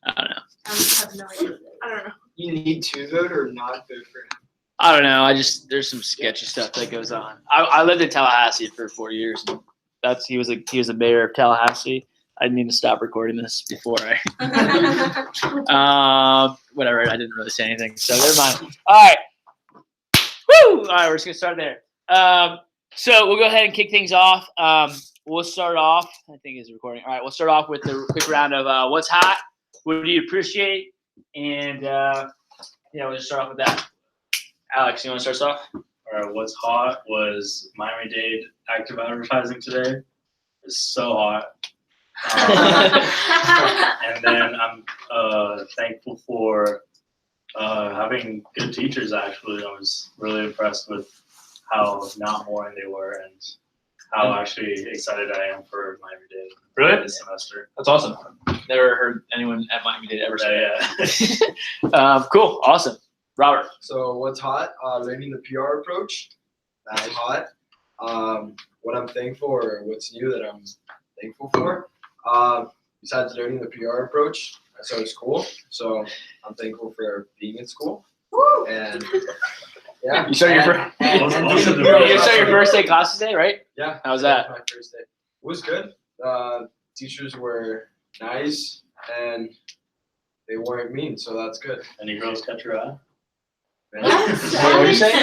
I don't know. I have no idea. I don't know. You need to vote or not vote for him. I don't know. There's some sketchy stuff that goes on. I lived in Tallahassee for 4 years. And he was a mayor of Tallahassee. I need to stop recording this before I. Whatever. I didn't really say anything, so never mind. All right. Woo! All right, we're just gonna start there. So we'll go ahead and kick things off. We'll start off. I think it's recording. All right, we'll start off with the quick round of what's hot, what do you appreciate, and we'll just start off with that. Alex, you want to start us off? All right, what's hot was Miami-Dade active advertising today. It's so hot. And then I'm thankful for having good teachers, actually. I was really impressed with how not boring they were and how actually excited I am for Miami-Dade. Really? This semester. That's awesome. Never heard anyone at Miami-Dade ever say Yeah. cool. Awesome. Robert. So what's hot? Learning the PR approach. That's hot. What I'm thankful or what's new that I'm thankful for. Besides learning the PR approach, I started school. So I'm thankful for being in school. Woo! And yeah. You started your first day classes today, right? Yeah. How was that? My first day. It was good. Teachers were nice and they weren't mean, so that's good. Any girls catch your eye? What did you say?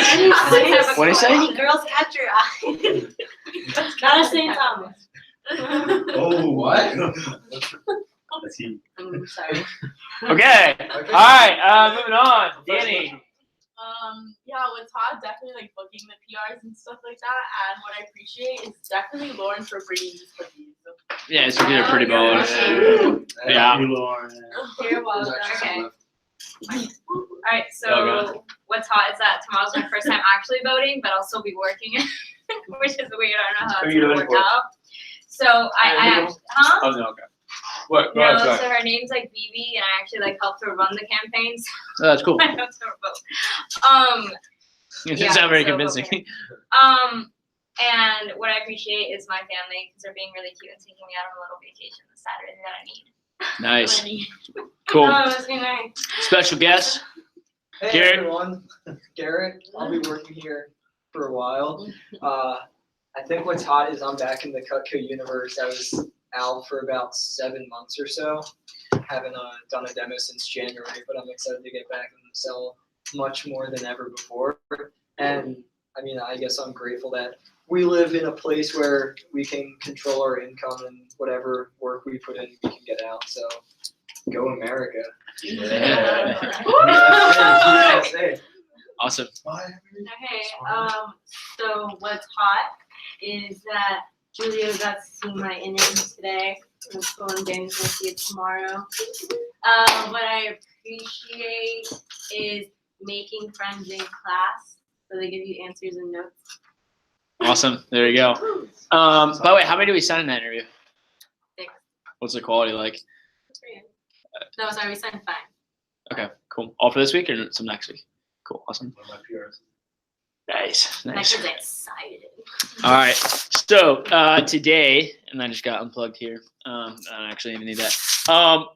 What did you say? Any girls catch your eye? Not a St. Thomas. Oh, what? That's he. I'm sorry. Okay. All right. Moving on. Danny. Yeah, what's hot, definitely like booking the PRs and stuff like that. And what I appreciate is definitely Lauren for bringing these cookies. Yeah, so you did a pretty baller. Thank you, Lauren. You're welcome. Okay. All right, Go, so what's hot is that tomorrow's my first time actually voting, but I'll still be working, which is weird. I don't know how Who it's are you gonna voting work for? out. So I huh? Oh, no, okay. What? Go No, ahead, so sorry. her name's like Vivi, and I actually like helped her run the campaigns. Oh, that's cool. I don't vote. It Yeah, doesn't sound very so convincing. okay. And what I appreciate is my family because they're being really cute and taking me out on a little vacation this Saturday that I need. Nice. Oh, Cool. it's been nice. Special guest. Hey Garrett? everyone, Garrett. I'll be working here for a while. I think what's hot is I'm back in the Cutco universe. I was out for about 7 months or so. Haven't done a demo since January, but I'm excited to get back and sell much more than ever before. And I mean, I guess I'm grateful that we live in a place where we can control our income and whatever work we put in, we can get out. So go America. Yeah. USA. Awesome. Okay, so what's hot is that Julia got to see my innings today. I'm going Danny's gonna see it tomorrow. What I appreciate is making friends in class. So they give you answers and notes. Awesome. There you go. By the way, how many do we sign in that interview? 6. What's the quality like? No, sorry, we signed 5. Okay, cool. All for this week or some next week? Cool. Awesome. One of my PRs. Nice. My Nice. kid's excited. All right. So today, and I just got unplugged here. I don't actually even need that.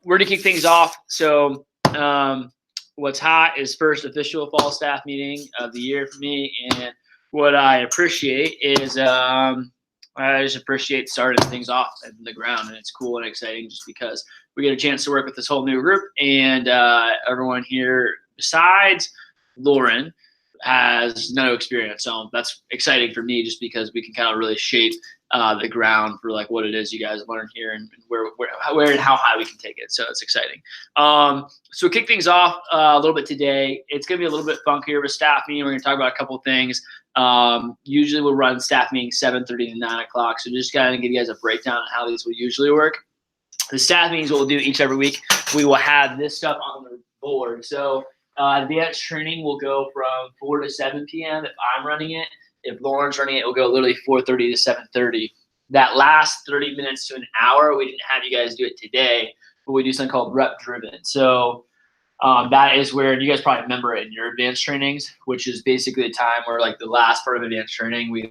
We're to kick things off. So what's hot is first official fall staff meeting of the year for me, and what I appreciate is I just appreciate starting things off at the ground, and it's cool and exciting just because we get a chance to work with this whole new group, and everyone here besides Lauren has no experience. So that's exciting for me just because we can kind of really shape the ground for like what it is you guys learn here and where and how high we can take it. So it's exciting. So kick things off a little bit today. It's going to be a little bit funkier of a staff meeting. We're going to talk about a couple of things. Usually we'll run staff meetings 7:30 to 9 o'clock. So just kind of give you guys a breakdown on how these will usually work. The staff meetings we'll do each every week. We will have this stuff on the board. So advanced training will go from 4 to 7 p.m. if I'm running it. If Lauren's running it, it will go literally 4:30 to 7:30. That last 30 minutes to an hour, we didn't have you guys do it today, but we do something called rep driven. So that is where you guys probably remember it in your advanced trainings, which is basically a time where like the last part of advanced training, we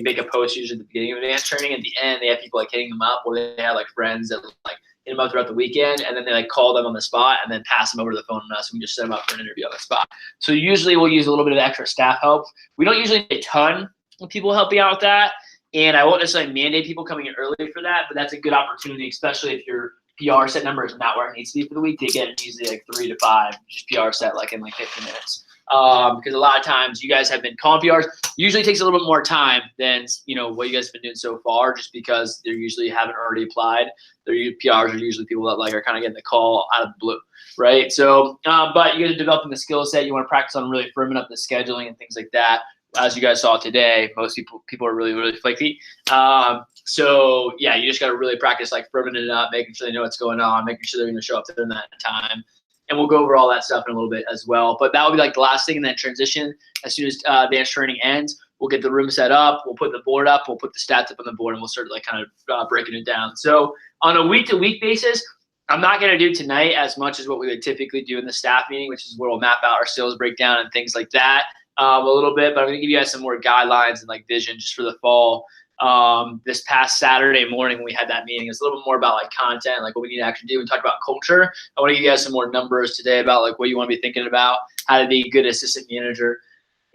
make a post usually at the beginning of advanced training. At the end, they have people like hitting them up, or they have like friends that like hit them up throughout the weekend, and then they like call them on the spot and then pass them over to the phone on us, and we just set them up for an interview on the spot. So usually we'll use a little bit of extra staff help. We don't usually need a ton of people helping out with that, and I won't necessarily mandate people coming in early for that, but that's a good opportunity, especially if your PR set number is not where it needs to be for the week, to get it easily like 3 to 5 just PR set like in like 15 minutes. Because a lot of times you guys have been calling PRs. Usually takes a little bit more time than what you guys have been doing so far, just because they usually haven't already applied. Their PRs are usually people that like are kind of getting the call out of the blue, right? So, but you guys are developing the skill set. You want to practice on really firming up the scheduling and things like that. As you guys saw today, most people are really flaky. So yeah, you just got to really practice like firming it up, making sure they know what's going on, making sure they're going to show up during that time. And we'll go over all that stuff in a little bit as well. But that will be like the last thing, and then transition. As soon as advanced training ends, we'll get the room set up. We'll put the board up. We'll put the stats up on the board, and we'll start like kind of breaking it down. So on a week-to-week basis, I'm not going to do tonight as much as what we would typically do in the staff meeting, which is where we'll map out our sales breakdown and things like that a little bit. But I'm going to give you guys some more guidelines and like vision just for the fall. This past Saturday morning when we had that meeting, it's a little bit more about like content, like what we need to actually do. We talked about culture. I want to give you guys some more numbers today about like what you want to be thinking about, how to be a good assistant manager,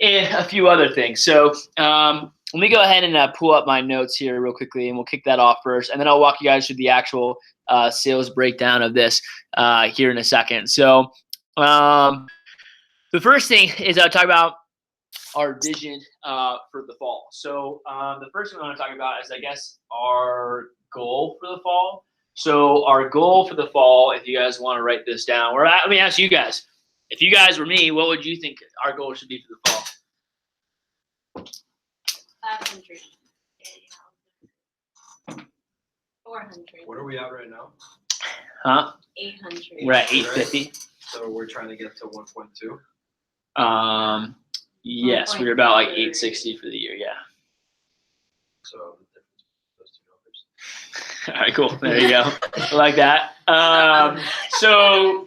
and a few other things. So let me go ahead and pull up my notes here real quickly, and we'll kick that off first, and then I'll walk you guys through the actual sales breakdown of this here in a second. So the first thing is I'll talk about our vision for the fall. So the first thing I want to talk about is, I guess, our goal for the fall. So our goal for the fall, if you guys want to write this down, or let me ask you guys, if you guys were me, what would you think our goal should be for the fall? 500. 400. What are we at right now? Huh? 800. We're at 850. So we're trying to get to 1.2. Yes, we were about like 860 for the year. Yeah. So the difference between those two numbers. All right, cool. There you go. I like that. So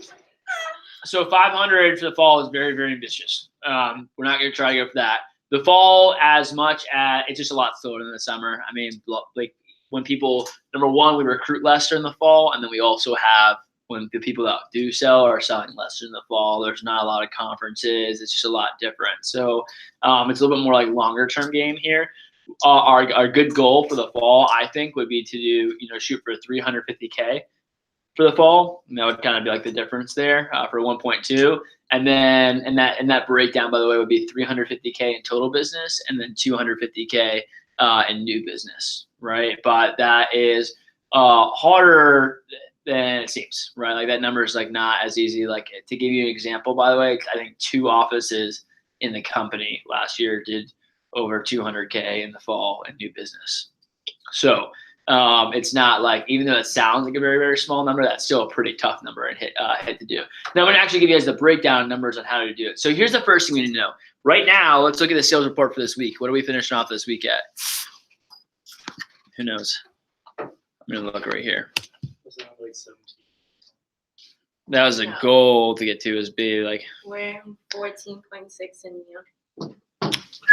500 for the fall is very, very ambitious. We're not going to try to go for that. The fall, as much as it's just a lot slower than the summer. I mean, like when people, number one, we recruit less during the fall, and then we also have, when the people that do sell are selling less in the fall, there's not a lot of conferences. It's just a lot different. So it's a little bit more like longer term game here. Our good goal for the fall, I think, would be to do, shoot for 350K for the fall. And that would kind of be like the difference there for 1.2. And then, and that breakdown, by the way, would be 350K in total business and then 250K in new business, right? But that is harder than it seems, right? Like that number is like not as easy. Like, to give you an example, by the way, I think 2 offices in the company last year did over 200K in the fall in new business. So it's not like, even though it sounds like a very, very small number, that's still a pretty tough number and hit to do. Now I'm gonna actually give you guys the breakdown numbers on how to do it. So here's the first thing we need to know. Right now, let's look at the sales report for this week. What are we finishing off this week at? Who knows? I'm gonna look right here. Like 17. That was a goal to get to, is be like, We're 14.6 in you.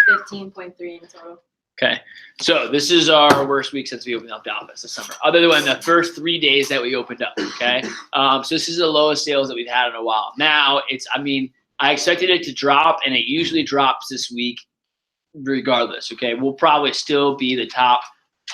15.3 in total. okay. So this is our worst week since we opened up the office this summer, other than the first 3 days that we opened up. Okay. So this is the lowest sales that we've had in a while. Now I expected it to drop, and it usually drops this week regardless. Okay. We'll probably still be the top.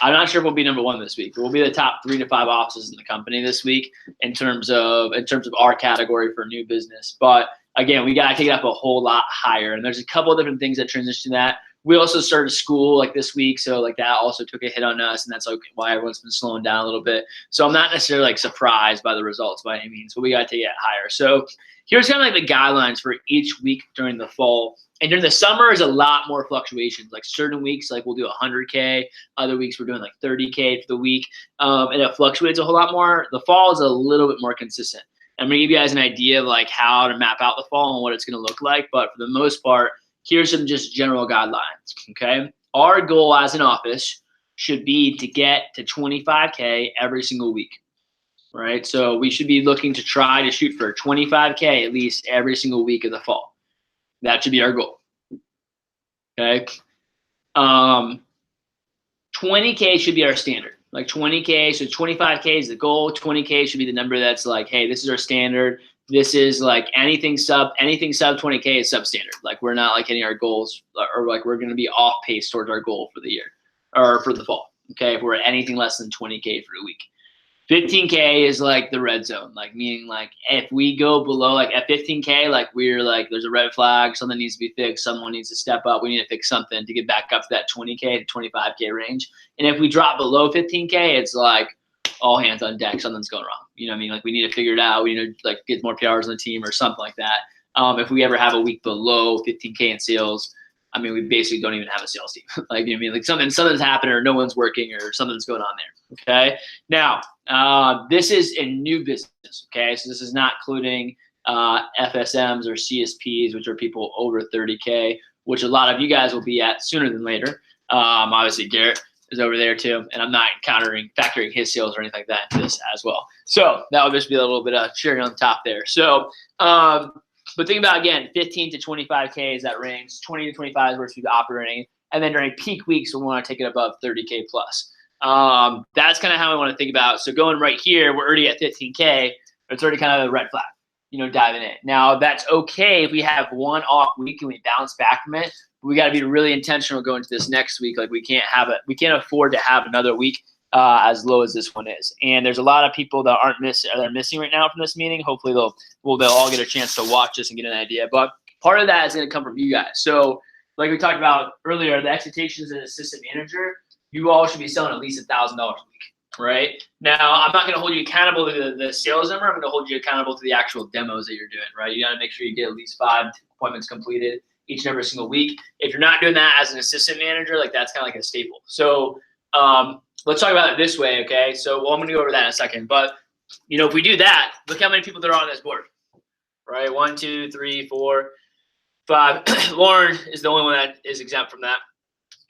I'm not sure if we'll be number 1 this week, but we'll be the top 3 to 5 offices in the company this week in terms of our category for new business. But again, we got to take it up a whole lot higher. And there's a couple of different things that transition to that. We also started school like this week, so like that also took a hit on us, and that's like why everyone's been slowing down a little bit. So I'm not necessarily like surprised by the results by any means, but we got to take it higher. So here's kind of like the guidelines for each week during the fall. And during the summer is a lot more fluctuations. Like certain weeks, like we'll do 100K. Other weeks we're doing like 30K for the week, and it fluctuates a whole lot more. The fall is a little bit more consistent. I'm gonna give you guys an idea of like how to map out the fall and what it's gonna look like. But for the most part, here's some just general guidelines. Okay, our goal as an office should be to get to 25K every single week. Right, so we should be looking to try to shoot for 25K at least every single week of the fall. That should be our goal. Okay. 20K should be our standard. like 20K. So 25K is the goal. 20K should be the number that's like, hey, this is our standard. This is like anything sub 20K is substandard. Like we're not like hitting our goals, or like we're going to be off pace towards our goal for the year or for the fall. Okay, if we're at anything less than 20K for the week. 15K is like the red zone, like meaning like if we go below like at 15K, like we're like there's a red flag, something needs to be fixed, someone needs to step up, we need to fix something to get back up to that 20K to 25K range. And if we drop below 15K, it's like all hands on deck, something's going wrong. You know what I mean? Like we need to figure it out. We need to like get more PRs on the team or something like that. If we ever have a week below 15K in sales, I mean, we basically don't even have a sales team. Like, you know what I mean? Like something's happening or no one's working or something's going on there. Okay. Now, this is a new business. Okay. So this is not including FSMs or CSPs, which are people over 30K, which a lot of you guys will be at sooner than later. Obviously Garrett is over there too. And I'm not factoring his sales or anything like that into this as well. So that would just be a little bit of cherry on the top there. So, but think about, again, 15 to 25K is that range. 20 to 25 is where it's operating. And then during peak weeks, we want to take it above 30K plus. That's kind of how we want to think about it. So going right here, we're already at 15K. It's already kind of a red flag, you know, diving in. Now, that's okay if we have one off week and we bounce back from it. We got to be really intentional going to this next week. Like we can't afford to have another week as low as this one is. And there's a lot of people that are missing right now from this meeting. Hopefully they'll all get a chance to watch this and get an idea. But part of that is going to come from you guys. So like we talked about earlier, the expectations as an assistant manager, you all should be selling at least $1,000 a week, right? Now, I'm not going to hold you accountable to the sales number. I'm going to hold you accountable to the actual demos that you're doing, right? You got to make sure you get at least 5 appointments completed each and every single week. If you're not doing that as an assistant manager, like that's kind of like a staple. So let's talk about it this way, okay? So I'm going to go over that in a second. But, you know, if we do that, look how many people there are on this board, right? 1, 2, 3, 4, 5. Lauren is the only one that is exempt from that,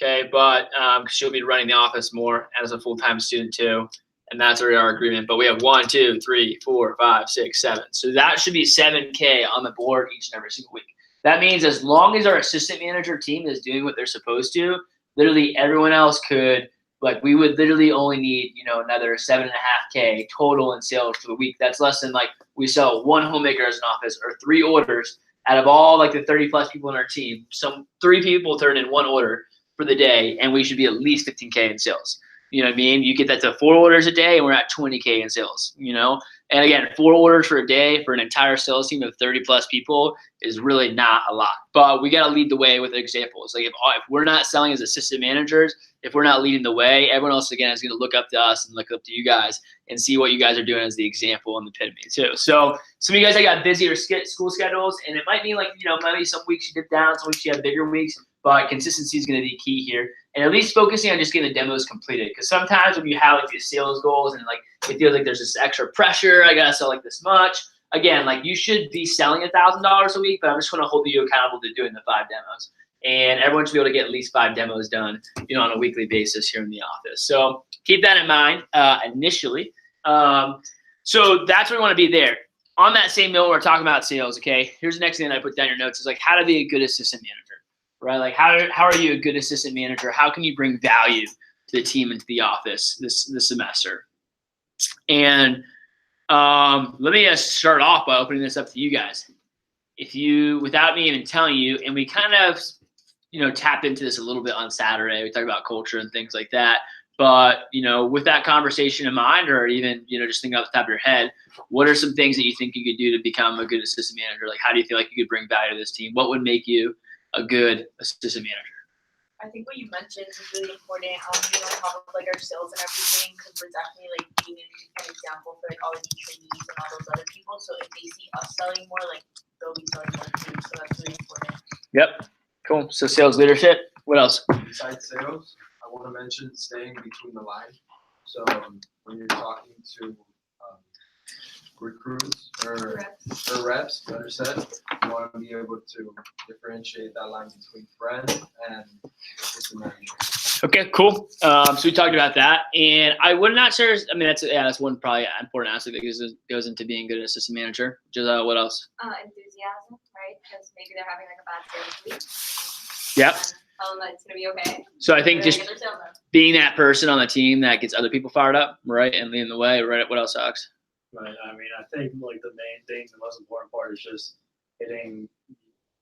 okay? But she'll be running the office more as a full-time student too, and that's already our agreement. But we have 1, 2, 3, 4, 5, 6, 7. So that should be 7K on the board each and every single week. That means as long as our assistant manager team is doing what they're supposed to, literally everyone else could, like we would literally only need, you know, another 7.5K total in sales for the week. That's less than like we sell 1 homemaker as an office or 3 orders out of all like the 30 plus people in our team. Some 3 people turn in 1 order for the day, and we should be at least 15K in sales. You know what I mean? You get that to 4 orders a day, and we're at 20K in sales, you know? And again, 4 orders for a day for an entire sales team of 30 plus people is really not a lot. But we got to lead the way with examples. Like if we're not selling as assistant managers, if we're not leading the way, everyone else, again, is going to look up to us and look up to you guys and see what you guys are doing as the example and the epitome too. So some of you guys that got busier school schedules, and it might be like, you know, maybe some weeks you dip down, some weeks you have bigger weeks, but consistency is going to be key here. And at least focusing on just getting the demos completed. Because sometimes when you have like these sales goals and like it feels like there's this extra pressure, I gotta sell like this much. Again, like you should be selling $1,000 a week, but I'm just going to hold you accountable to doing the 5 demos. And everyone should be able to get at least 5 demos done, you know, on a weekly basis here in the office. So keep that in mind initially. So that's where we want to be there. On that same note, we're talking about sales. Okay, here's the next thing that I put down in your notes is like how to be a good assistant manager, right? Like how are you a good assistant manager? How can you bring value to the team and to the office this semester? And let me start off by opening this up to you guys. If you, without me even telling you, and we kind of, you know, tapped into this a little bit on Saturday. We talked about culture and things like that. But, you know, with that conversation in mind, or even, you know, just thinking off the top of your head, what are some things that you think you could do to become a good assistant manager? Like, how do you feel like you could bring value to this team? What would make you a good assistant manager? I think what you mentioned is really important. Being on top of like our sales and everything, because we're definitely like being an example for like all the new trainees and all those other people. So if they see us selling more, like they'll be selling more too. So that's really important. Yep. Cool. So sales leadership. What else? Besides sales, I want to mention staying between the lines. So when you're talking to recruits or reps, better said, you want to be able to differentiate that line between friend and assistant manager. Okay, cool. So we talked about that, and I would not share. I mean, that's one probably important aspect that goes into being a good assistant manager. Just what else? Enthusiasm, right? Because maybe they're having like a bad sales week. Yep. tell them that it's gonna be okay. So I think They're just gonna get their sales done. being that person on the team that gets other people fired up, right, and leading the way, right? What else, Alex? Right. I mean, I think like the main thing, the most important part is just hitting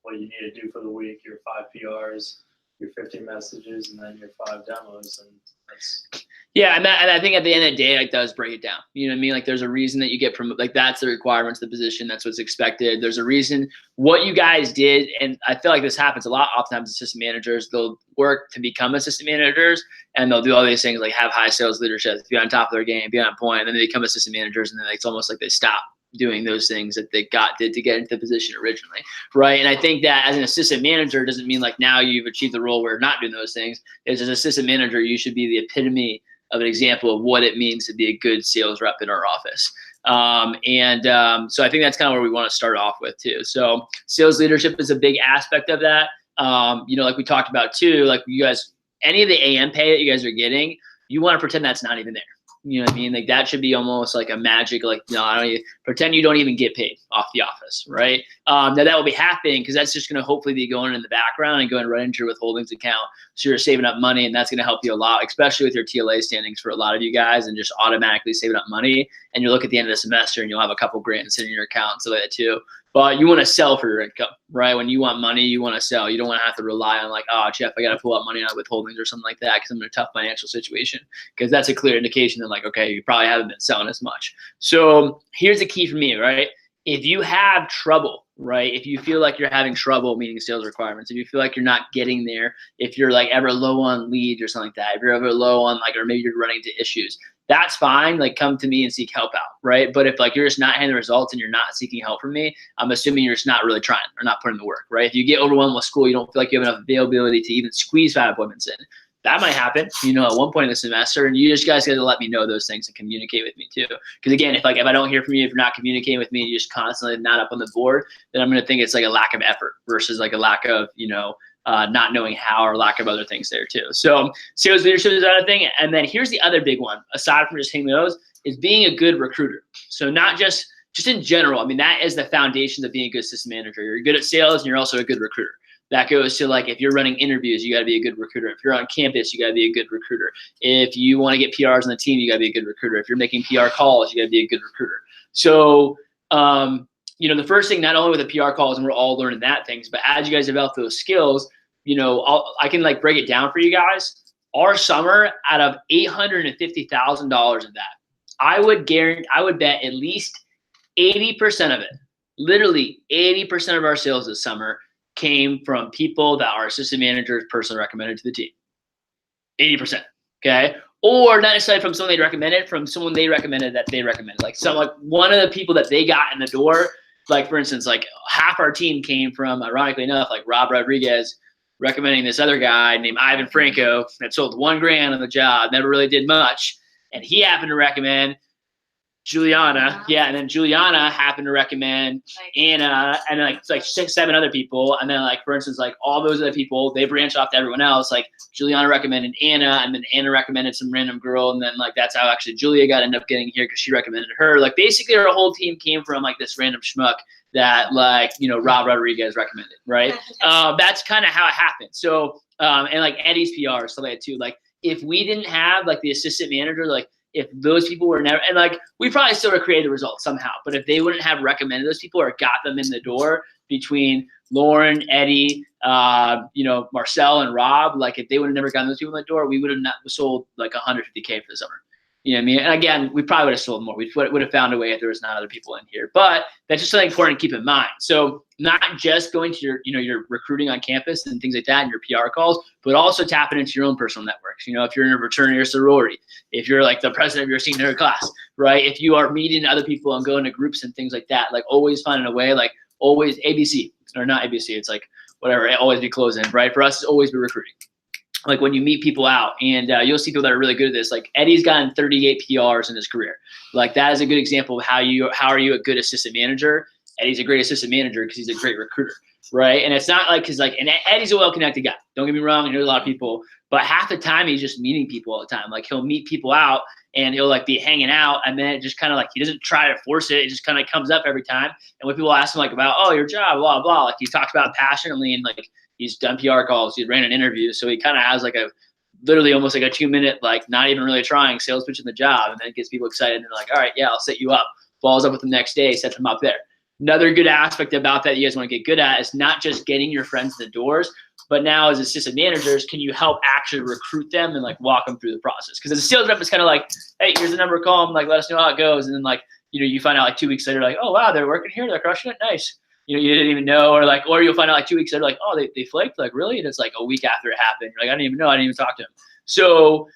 what you need to do for the week. Your 5 PRs, your 50 messages, and then your 5 demos, and that's. Yeah, and I think at the end of the day, like, does break it down. You know what I mean? Like, there's a reason that you get promoted. Like, that's the requirements of the position. That's what's expected. There's a reason what you guys did, and I feel like this happens a lot. Oftentimes, assistant managers, they'll work to become assistant managers, and they'll do all these things like have high sales leadership, be on top of their game, be on point, and then they become assistant managers, and then it's almost like they stop doing those things that they did to get into the position originally, right? And I think that as an assistant manager doesn't mean like now you've achieved the role where you're not doing those things. As an assistant manager, you should be the epitome of an example of what it means to be a good sales rep in our office. So I think that's kind of where we want to start off with too. So sales leadership is a big aspect of that. Like we talked about too, like you guys, any of the AM pay that you guys are getting, you want to pretend that's not even there. You know what I mean? Like that should be almost like a magic, like, I don't even pretend you don't even get paid off the office, right? Now that will be happening because that's just going to hopefully be going in the background and going right into your withholdings account. So you're saving up money, and that's going to help you a lot, especially with your TLA standings for a lot of you guys, and just automatically saving up money. And you look at the end of the semester and you'll have a couple grand sitting in your account and stuff like that too. But you want to sell for your income, right? When you want money, you want to sell. You don't want to have to rely on like, oh, Jeff, I got to pull out money out of withholdings or something like that because I'm in a tough financial situation. Because that's a clear indication that like, okay, you probably haven't been selling as much. So here's the key for me, right? If you have trouble, right? If you feel like you're having trouble meeting sales requirements, if you feel like you're not getting there, if you're like ever low on leads or something like that, if you're ever low on like, or maybe you're running into issues, that's fine. Like come to me and seek help out, right? But if like you're just not having the results and you're not seeking help from me, I'm assuming you're just not really trying or not putting the work, right? If you get overwhelmed with school, you don't feel like you have enough availability to even squeeze 5 appointments in. That might happen, at one point in the semester, and you just guys got to let me know those things and communicate with me too. Because again, if I don't hear from you, if you're not communicating with me, you're just constantly not up on the board, then I'm going to think it's like a lack of effort versus like a lack of, not knowing how or lack of other things there too. So sales leadership is another thing. And then here's the other big one, aside from just hitting those, is being a good recruiter. So not just in general, I mean, that is the foundation of being a good system manager. You're good at sales and you're also a good recruiter. That goes to like, if you're running interviews, you got to be a good recruiter. If you're on campus, you got to be a good recruiter. If you want to get PRs on the team, you got to be a good recruiter. If you're making PR calls, you got to be a good recruiter. So, the first thing, not only with the PR calls, and we're all learning that things, but as you guys develop those skills, I can like break it down for you guys. Our summer, out of $850,000 of that, I would bet at least 80% of it, literally 80% of our sales this summer came from people that our assistant managers personally recommended to the team. 80%, okay? Or not necessarily from someone they recommended, from someone they recommended that they recommended. Like one of the people that they got in the door, like for instance, like half our team came from, ironically enough, like Rob Rodriguez recommending this other guy named Ivan Franco that sold $1,000 on the job, never really did much. And he happened to recommend Juliana. Yeah, and then Juliana happened to recommend Anna, and then like 6, 7 other people. And then like, for instance, like all those other people, they branched off to everyone else. Like Juliana recommended Anna, and then Anna recommended some random girl. And then like, that's how actually Julia ended up getting here because she recommended her. Like basically our whole team came from like this random schmuck that like, Rob Rodriguez recommended, right? That's kind of how it happened. So, and like Eddie's PR, stuff like that too. Like if we didn't have like the assistant manager, like if those people were never, and like we probably still would have created the results somehow, but if they wouldn't have recommended those people or got them in the door between Lauren, Eddie, Marcel and Rob, like if they would have never gotten those people in the door, we would have not sold like $150K for the summer. You know what I mean? And again, we probably would have sold more. We would have found a way if there was not other people in here. But that's just something important to keep in mind. So not just going to your recruiting on campus and things like that and your PR calls, but also tapping into your own personal networks. If you're in a fraternity or sorority, if you're like the president of your senior class, right? If you are meeting other people and going to groups and things like that, like always finding a way, like always ABC or not ABC. It's like whatever, always be closing, right? For us, it's always be recruiting. Like when you meet people out and you'll see people that are really good at this, like Eddie's gotten 38 PRs in his career. Like that is a good example of how are you a good assistant manager? Eddie's a great assistant manager because he's a great recruiter, right? And it's not like, and Eddie's a well-connected guy. Don't get me wrong. He knows a lot of people, but half the time he's just meeting people all the time. Like he'll meet people out and he'll like be hanging out, and then it just kind of like, he doesn't try to force it. It just kind of comes up every time. And when people ask him like about, oh, your job, blah, blah, like he talks about it passionately and like, He's done PR calls. He ran an interview. So he kind of has like a literally almost like a 2-minute, like not even really trying sales pitch in the job. And then it gets people excited and they're like, all right, yeah, I'll set you up. Follows up with them the next day, sets them up there. Another good aspect about that you guys want to get good at is not just getting your friends in the doors, but now as assistant managers, can you help actually recruit them and like walk them through the process? Because as a sales rep, it's kind of like, hey, here's the number, call them, like let us know how it goes. And then like, you find out like 2 weeks later, like, oh wow, they're working here, they're crushing it, nice. You didn't even know, or you'll find out like 2 weeks later, like, oh, they flaked, like really? And it's like a week after it happened. You're like, I didn't even know, I didn't even talk to them. So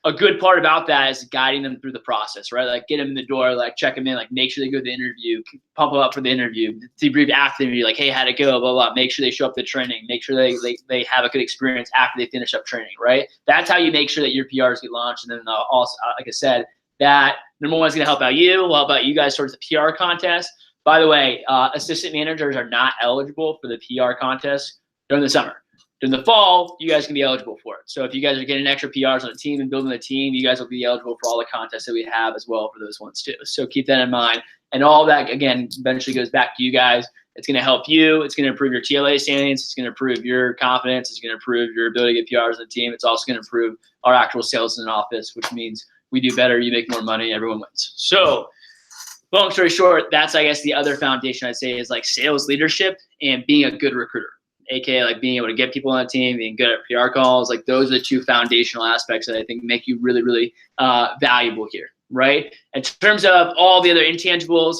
a good part about that is guiding them through the process, right? Like get them in the door, like check them in, like make sure they go to the interview, pump them up for the interview, debrief after the interview, like, hey, how'd it go, blah, blah. Make sure they show up to training, make sure they have a good experience after they finish up training, right? That's how you make sure that your PRs get launched. And then also, like I said, that number one is going to help out you, will help out you guys towards the PR contest. By the way, assistant managers are not eligible for the PR contest during the summer. During the fall, you guys can be eligible for it. So if you guys are getting extra PRs on the team and building the team, you guys will be eligible for all the contests that we have as well for those ones too. So keep that in mind. And all that, again, eventually goes back to you guys. It's going to help you. It's going to improve your TLA standings. It's going to improve your confidence. It's going to improve your ability to get PRs on the team. It's also going to improve our actual sales in an office, which means we do better, you make more money, everyone wins. So long story short, that's, I guess, the other foundation I'd say is like sales leadership and being a good recruiter. AKA like being able to get people on the team, being good at PR calls. Like those are the two foundational aspects that I think make you really, really valuable here, right? In terms of all the other intangibles,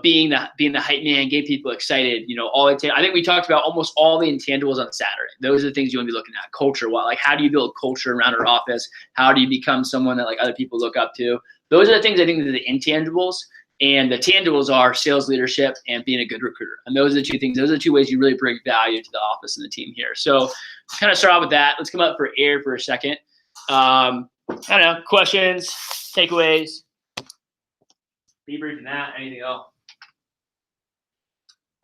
being the hype man, get people excited, I think we talked about almost all the intangibles on Saturday. Those are the things you want to be looking at. Culture, like how do you build culture around our office? How do you become someone that like other people look up to? Those are the things I think that are the intangibles. And the tangibles are sales leadership and being a good recruiter. And those are the two things. Those are the two ways you really bring value to the office and the team here. So kind of start off with that. Let's come up for air for a second. I don't know, questions, takeaways, debriefing that, anything else?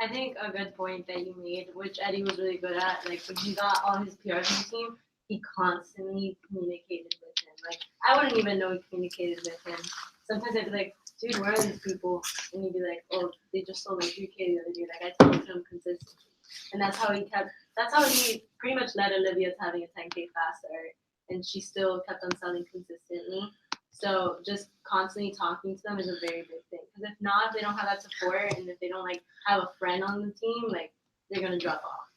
I think a good point that you made, which Eddie was really good at, like when he got all his PRs on the team, he constantly communicated with him. Like I wouldn't even know he communicated with him. Sometimes I'd be like, dude, where are these people? And he'd be like, oh, they just sold like 3K the other day. Like I told him consistently. And that's how he pretty much led Olivia to having a 10K fast start. And she still kept on selling consistently. So just constantly talking to them is a very big thing. Because if not, if they don't have that support and if they don't like have a friend on the team, like they're gonna drop off.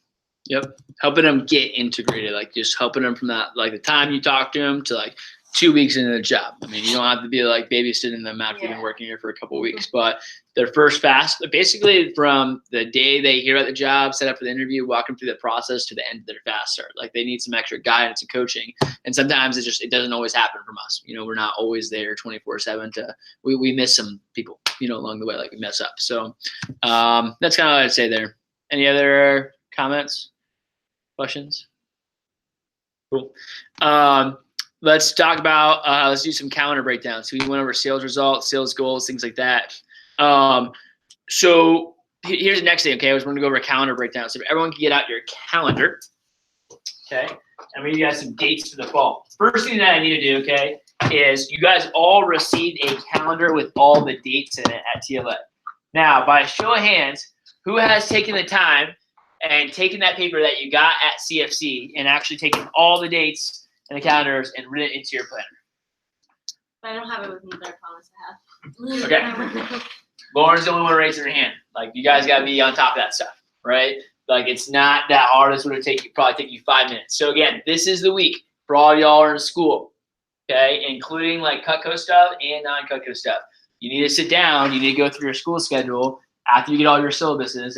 Yep. Helping them get integrated, like just helping them from that, like the time you talk to them to like 2 weeks into the job. I mean, you don't have to be like babysitting them after you've been working here for a couple of weeks, but their first fast, basically from the day they hear about the job, set up for the interview, walk them through the process to the end of their fast start. Like they need some extra guidance and coaching. And sometimes it doesn't always happen from us. We're not always there 24/7 we miss some people, along the way, like we mess up. So that's kind of what I'd say there. Any other comments, questions? Cool. Let's talk about, let's do some calendar breakdowns. So we went over sales results, sales goals, things like that. So here's the next thing, okay? I was going to go over a calendar breakdown. So if everyone can get out your calendar, okay? And we got some dates for the fall. First thing that I need to do, okay, is you guys all received a calendar with all the dates in it at TLA. Now, by a show of hands, who has taken the time and taken that paper that you got at CFC and actually taken all the dates and the calendars and written it into your planner? I don't have it with me, but I promise I have. Okay. Lauren's the only one raising her hand. Like you guys gotta be on top of that stuff, right? Like it's not that hard. It's gonna probably take you 5 minutes. So again, this is the week for all y'all are in school, okay? Including like Cutco stuff and non-Cutco stuff. You need to sit down. You need to go through your school schedule after you get all your syllabuses,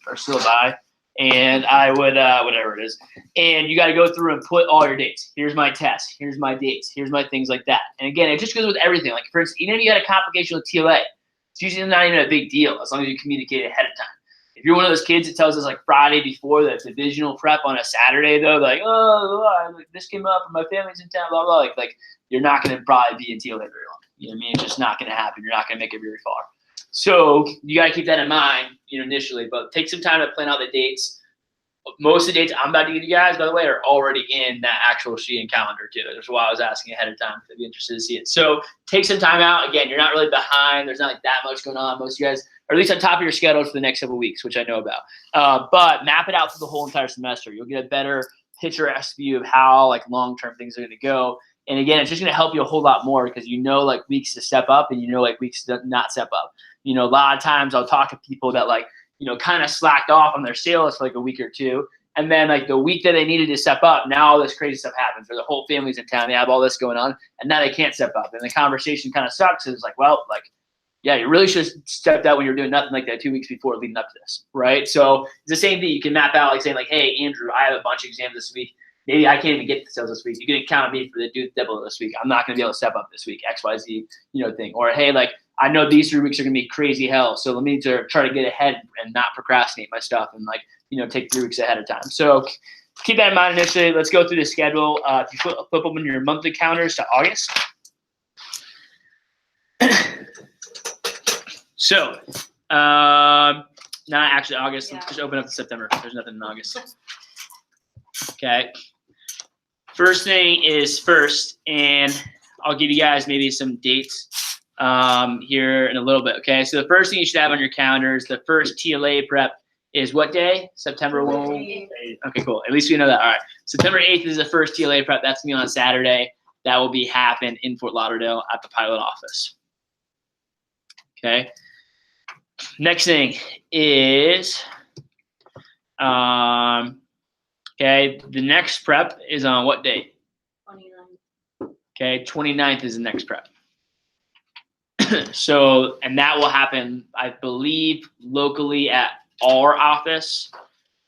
or syllabi, and I would, whatever it is. And you got to go through and put all your dates. Here's my test. Here's my dates. Here's my things like that. And again, it just goes with everything. Like for instance, even if you got a complication with TLA, it's usually not even a big deal as long as you communicate ahead of time. If you're one of those kids that tells us like Friday before the divisional prep on a Saturday, though, like, oh, this came up and my family's in town, blah, blah, like you're not going to probably be in TLA very long. You know what I mean? It's just not going to happen. You're not going to make it very far. So you got to keep that in mind, initially, but take some time to plan out the dates. most of the dates I'm about to give you guys, by the way, are already in that actual sheet and calendar too. That's why I was asking ahead of time if you'd be interested to see it. So take some time out. Again, you're not really behind. There's not like that much going on. Most of you guys are at least on top of your schedule for the next couple of weeks, which I know about. But map it out for the whole entire semester. You'll get a better picturesque view of how like long-term things are going to go. And again, it's just going to help you a whole lot more because you know like weeks to step up and you know like weeks to not step up. You know, a lot of times I'll talk to people that like, you know, kind of slacked off on their sales for like a week or two. And then like the week that they needed to step up, now all this crazy stuff happens or the whole family's in town. They have all this going on and now they can't step up. And the conversation kind of sucks. It's like, well, like, yeah, you really should have stepped out when you were doing nothing like that 2 weeks before leading up to this, right? So it's the same thing. You can map out like saying like, hey, Andrew, I have a bunch of exams this week. Maybe I can't even get the sales this week. You can count on me for the double this week. I'm not going to be able to step up this week, XYZ, you know, thing. Or, hey, like, I know these 3 weeks are going to be crazy hell, so let me try to get ahead and not procrastinate my stuff and, like, you know, take 3 weeks ahead of time. So keep that in mind initially. Let's go through the schedule. If you flip open your monthly calendars to August. So, not actually August. Let's just open up to September. There's nothing in August. Okay. First thing is first, and I'll give you guys maybe some dates here in a little bit. Okay. So the first thing you should have on your calendars, the first TLA prep is what day? September 8th. Okay, cool. At least we know that. All right. September 8th is the first TLA prep. That's going to be on Saturday. That will be happen in Fort Lauderdale at the pilot office. Okay. Next thing is, okay, the next prep is on what date? 29. Okay, 29th is the next prep. So, and that will happen, I believe, locally at our office,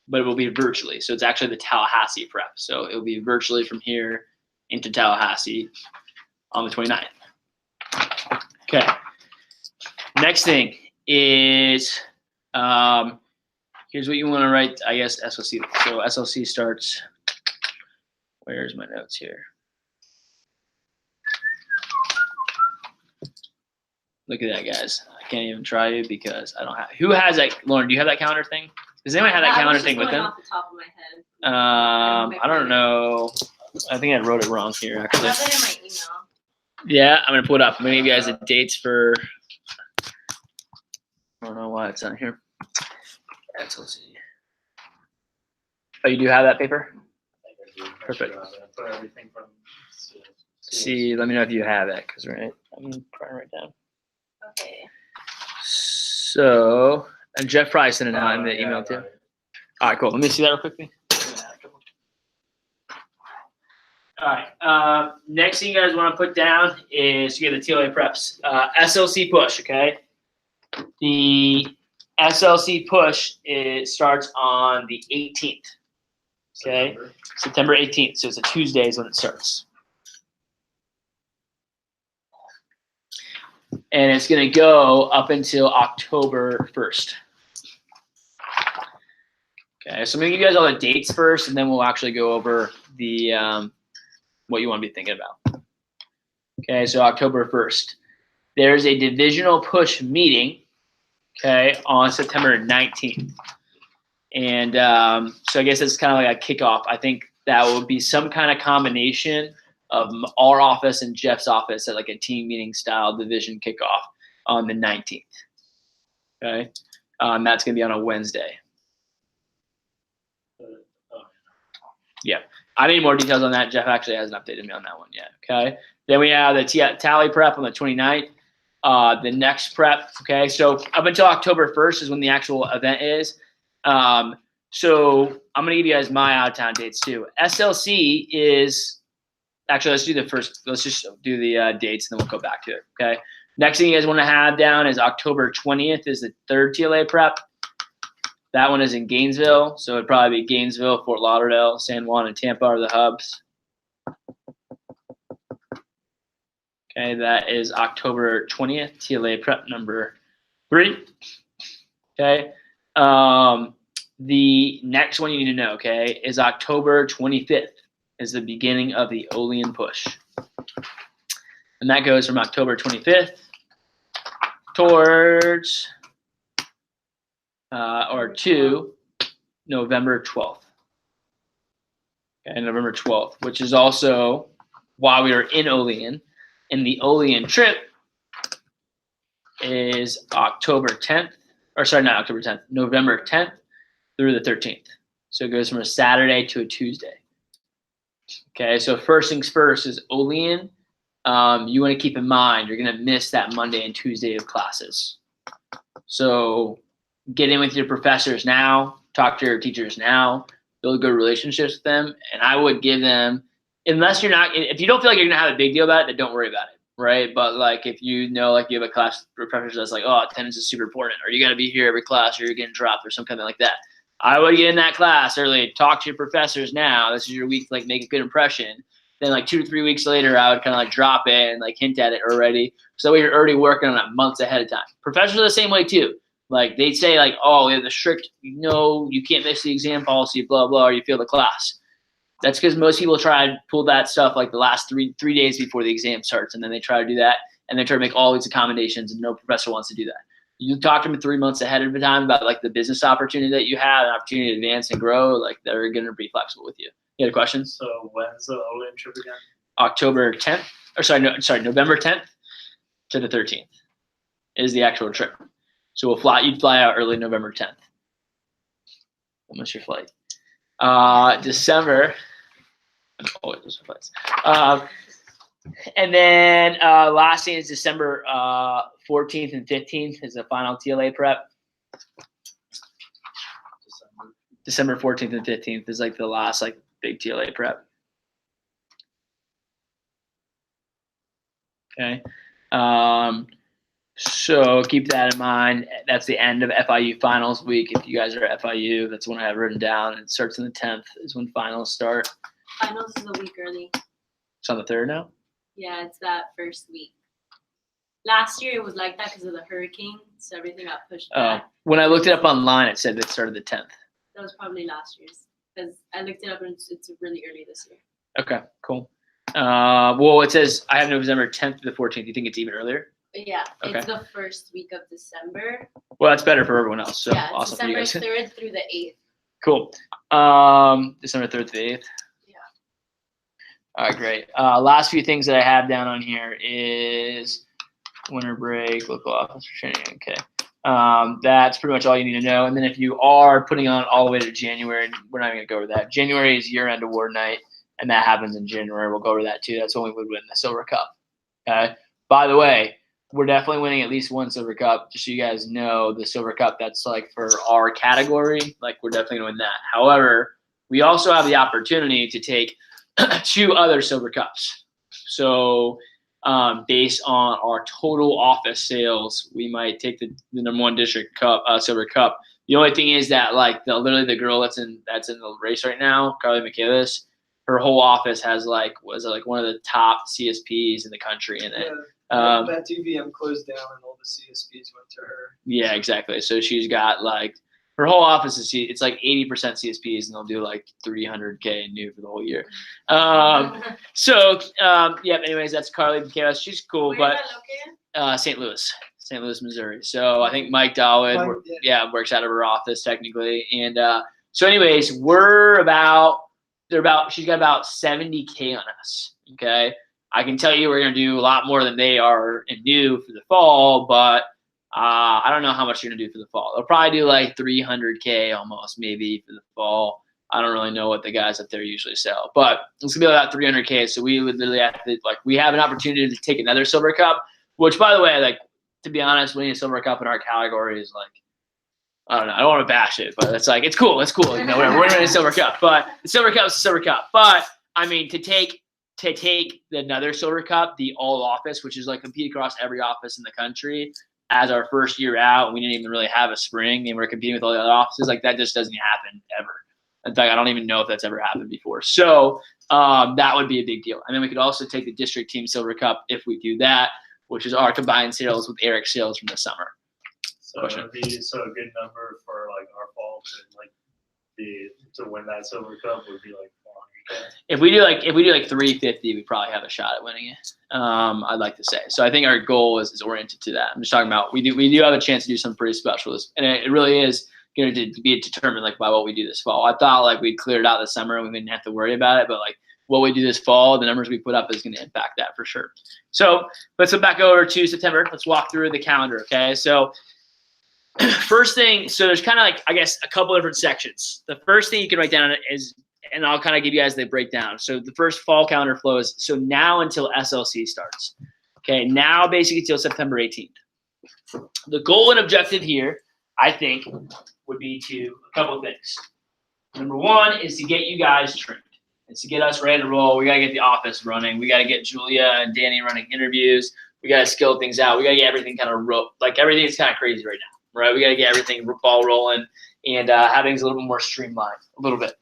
but it will be virtually. So it's actually the Tallahassee prep. So it will be virtually from here into Tallahassee on the 29th. Okay. Next thing is, here's what you want to write, I guess, SLC. So SLC starts, where's my notes here? Look at that, guys. I can't even try you because I don't have, who has that? Lauren, do you have that calendar thing? Does anyone have that calendar thing with them? Off the top of my head. I don't know. I think I wrote it wrong here, I actually. have it in my email. Yeah, I'm going to pull it up. I'm going to give you guys the dates for, I don't know why it's not here. SLC. Oh, you do have that paper? Perfect. For everything from See, let me know if you have it, because right, I'm trying to write down. Okay. So, and Jeff probably sent it out in the email too. All right, cool. Let me see that real quickly. All right. Next thing you guys want to put down is you get the TLA preps. SLC push, okay? The SLC push, it starts on the 18th. Okay? September 18th. So it's a Tuesday is when it starts. And it's going to go up until October 1st. Okay, so I'm going to give you guys all the dates first, and then we'll actually go over the what you want to be thinking about. Okay, so October 1st. There's a divisional push meeting, okay, on September 19th. And so I guess it's kind of like a kickoff. I think that will be some kind of combination of our office and Jeff's office at like a team meeting style division kickoff on the 19th. Okay, that's gonna be on a Wednesday. Yeah, I need more details on that. Jeff actually hasn't updated me on that one yet. Okay, then we have the tally prep on the 29th. The next prep. Okay, so up until October 1st is when the actual event is. So I'm gonna give you guys my out of town dates too. SLC is. Actually, let's do the first. Let's just do the dates, and then we'll go back to it. Okay. Next thing you guys want to have down is October 20th is the third TLA prep. That one is in Gainesville, so it'd probably be Gainesville, Fort Lauderdale, San Juan, and Tampa are the hubs. Okay, that is October 20th TLA prep number 3. Okay. The next one you need to know, okay, is October 25th. Is the beginning of the Olean push. And that goes from October 25th towards, or to November 12th. Okay, November 12th, which is also while we are in Olean. And the Olean trip is October 10th, or sorry, not October 10th, November 10th through the 13th. So it goes from a Saturday to a Tuesday. Okay, so first things first is Olean. You want to keep in mind you're going to miss that Monday and Tuesday of classes. So get in with your professors now, talk to your teachers now, build good relationships with them. And I would give them, unless you're not, if you don't feel like you're going to have a big deal about it, then don't worry about it. Right. But like, if you know, like you have a class professor that's like, oh, attendance is super important, or you got to be here every class or you're getting dropped or something like that. I would get in that class early, talk to your professors now. This is your week to like make a good impression. Then like 2 to 3 weeks later, I would kind of like drop it and like hint at it already. So that way you're already working on it months ahead of time. Professors are the same way too. Like they say like, oh, we have the strict, you can't miss the exam policy, blah, blah, or you fail the class. That's because most people try to pull that stuff like the last three days before the exam starts. And then they try to do that. And they try to make all these accommodations and no professor wants to do that. You talk to them 3 months ahead of time about like the business opportunity that you have, an opportunity to advance and grow. Like they're going to be flexible with you. You had a question? So when's the Olean trip again? October 10th, or November 10th to the 13th is the actual trip. So you'd fly out early November 10th. Don't miss your flight. December. Oh, those are flights. And then last thing is December 14th and 15th is the final TLA prep. December 14th and 15th is like the last like big TLA prep. Okay. So keep that in mind. That's the end of FIU finals week. If you guys are at FIU, that's when I have written down. It starts on the 10th is when finals start. Finals is a week early. It's on the 3rd now? Yeah, it's that first week. Last year it was like that because of the hurricane, so everything got pushed back. When I looked it up online, it said it started the 10th. That was probably last year's because I looked it up and it's really early this year. Okay, cool. Well, it says I have November 10th to the 14th. Do you think it's even earlier? But yeah, Okay. it's the first week of December. Well, that's better for everyone else. So yeah, it's awesome for you December guys. 3rd through the 8th. Cool. December 3rd to the 8th. Yeah. All right, great. Last few things that I have down on here is winter break, local office for training. Okay. That's pretty much all you need to know. And then if you are putting on all the way to January, we're not even going to go over that. January is year-end award night, and that happens in January. We'll go over that too. That's when we would win the Silver Cup. Okay. By the way, we're definitely winning at least one Silver Cup. Just so you guys know, the Silver Cup, that's like for our category. Like we're definitely going to win that. However, we also have the opportunity to take 2 other Silver Cups. So based on our total office sales, we might take the number 1 district cup, Silver Cup. The only thing is that like literally the girl that's in the race right now, Carly Michaelis, her whole office has was one of the top CSPs in the country in it. Yeah, that DVM closed down and all the CSPs went to her. Yeah, exactly. So she's got like her whole office is it's like 80% CSPs, and they'll do like $300K new for the whole year. Yeah. Anyways, that's Carly Michaelis. She's cool, Where but is that located? St. Louis, Missouri. So I think Mike Dawood, works out of her office technically. And so, anyways, she's got about 70K on us. Okay. I can tell you we're going to do a lot more than they are in new for the fall, but I don't know how much you're going to do for the fall. They'll probably do like 300K almost maybe for the fall. I don't really know what the guys up there usually sell, but it's going to be about 300K. So we would literally have to, we have an opportunity to take another Silver Cup, which by the way, to be honest, winning a Silver Cup in our category is I don't know. I don't want to bash it, but it's it's cool. It's cool. You know, we're winning a Silver Cup, but the Silver Cup is a Silver Cup. But I mean, to take another Silver Cup, the all office, which is compete across every office in the country, as our first year out, and we didn't even really have a spring, and we're competing with all the other offices. That just doesn't happen ever. In fact, I don't even know if that's ever happened before. So that would be a big deal. And then we could also take the district team Silver Cup if we do that, which is our combined sales with Eric's sales from the summer. So it would be a good number for our fall to win that Silver Cup would be 400K. If we do 350, we probably have a shot at winning it. I'd like to say. So I think our goal is oriented to that. I'm just talking about we do have a chance to do something pretty special, and it really is going to be determined like by what we do this fall. I thought like we'd cleared out this summer and we didn't have to worry about it, but like what we do this fall, the numbers we put up is going to impact that for sure. So let's go back over to September. Let's walk through the calendar. Okay. So first thing, so there's kind of like, I guess, a couple different sections. The first thing you can write down is, and I'll kind of give you guys the breakdown. So the first fall calendar flow is, so now until SLC starts. Okay. Now basically till September 18th. The goal and objective here, I think, would be to a couple of things. Number one is to get you guys trained. It's to get us ready to roll. We got to get the office running. We got to get Julia and Danny running interviews. We got to skill things out. We got to get everything kind of like everything is kind of crazy right now, right? We got to get everything ball rolling and have things a little bit more streamlined, a little bit.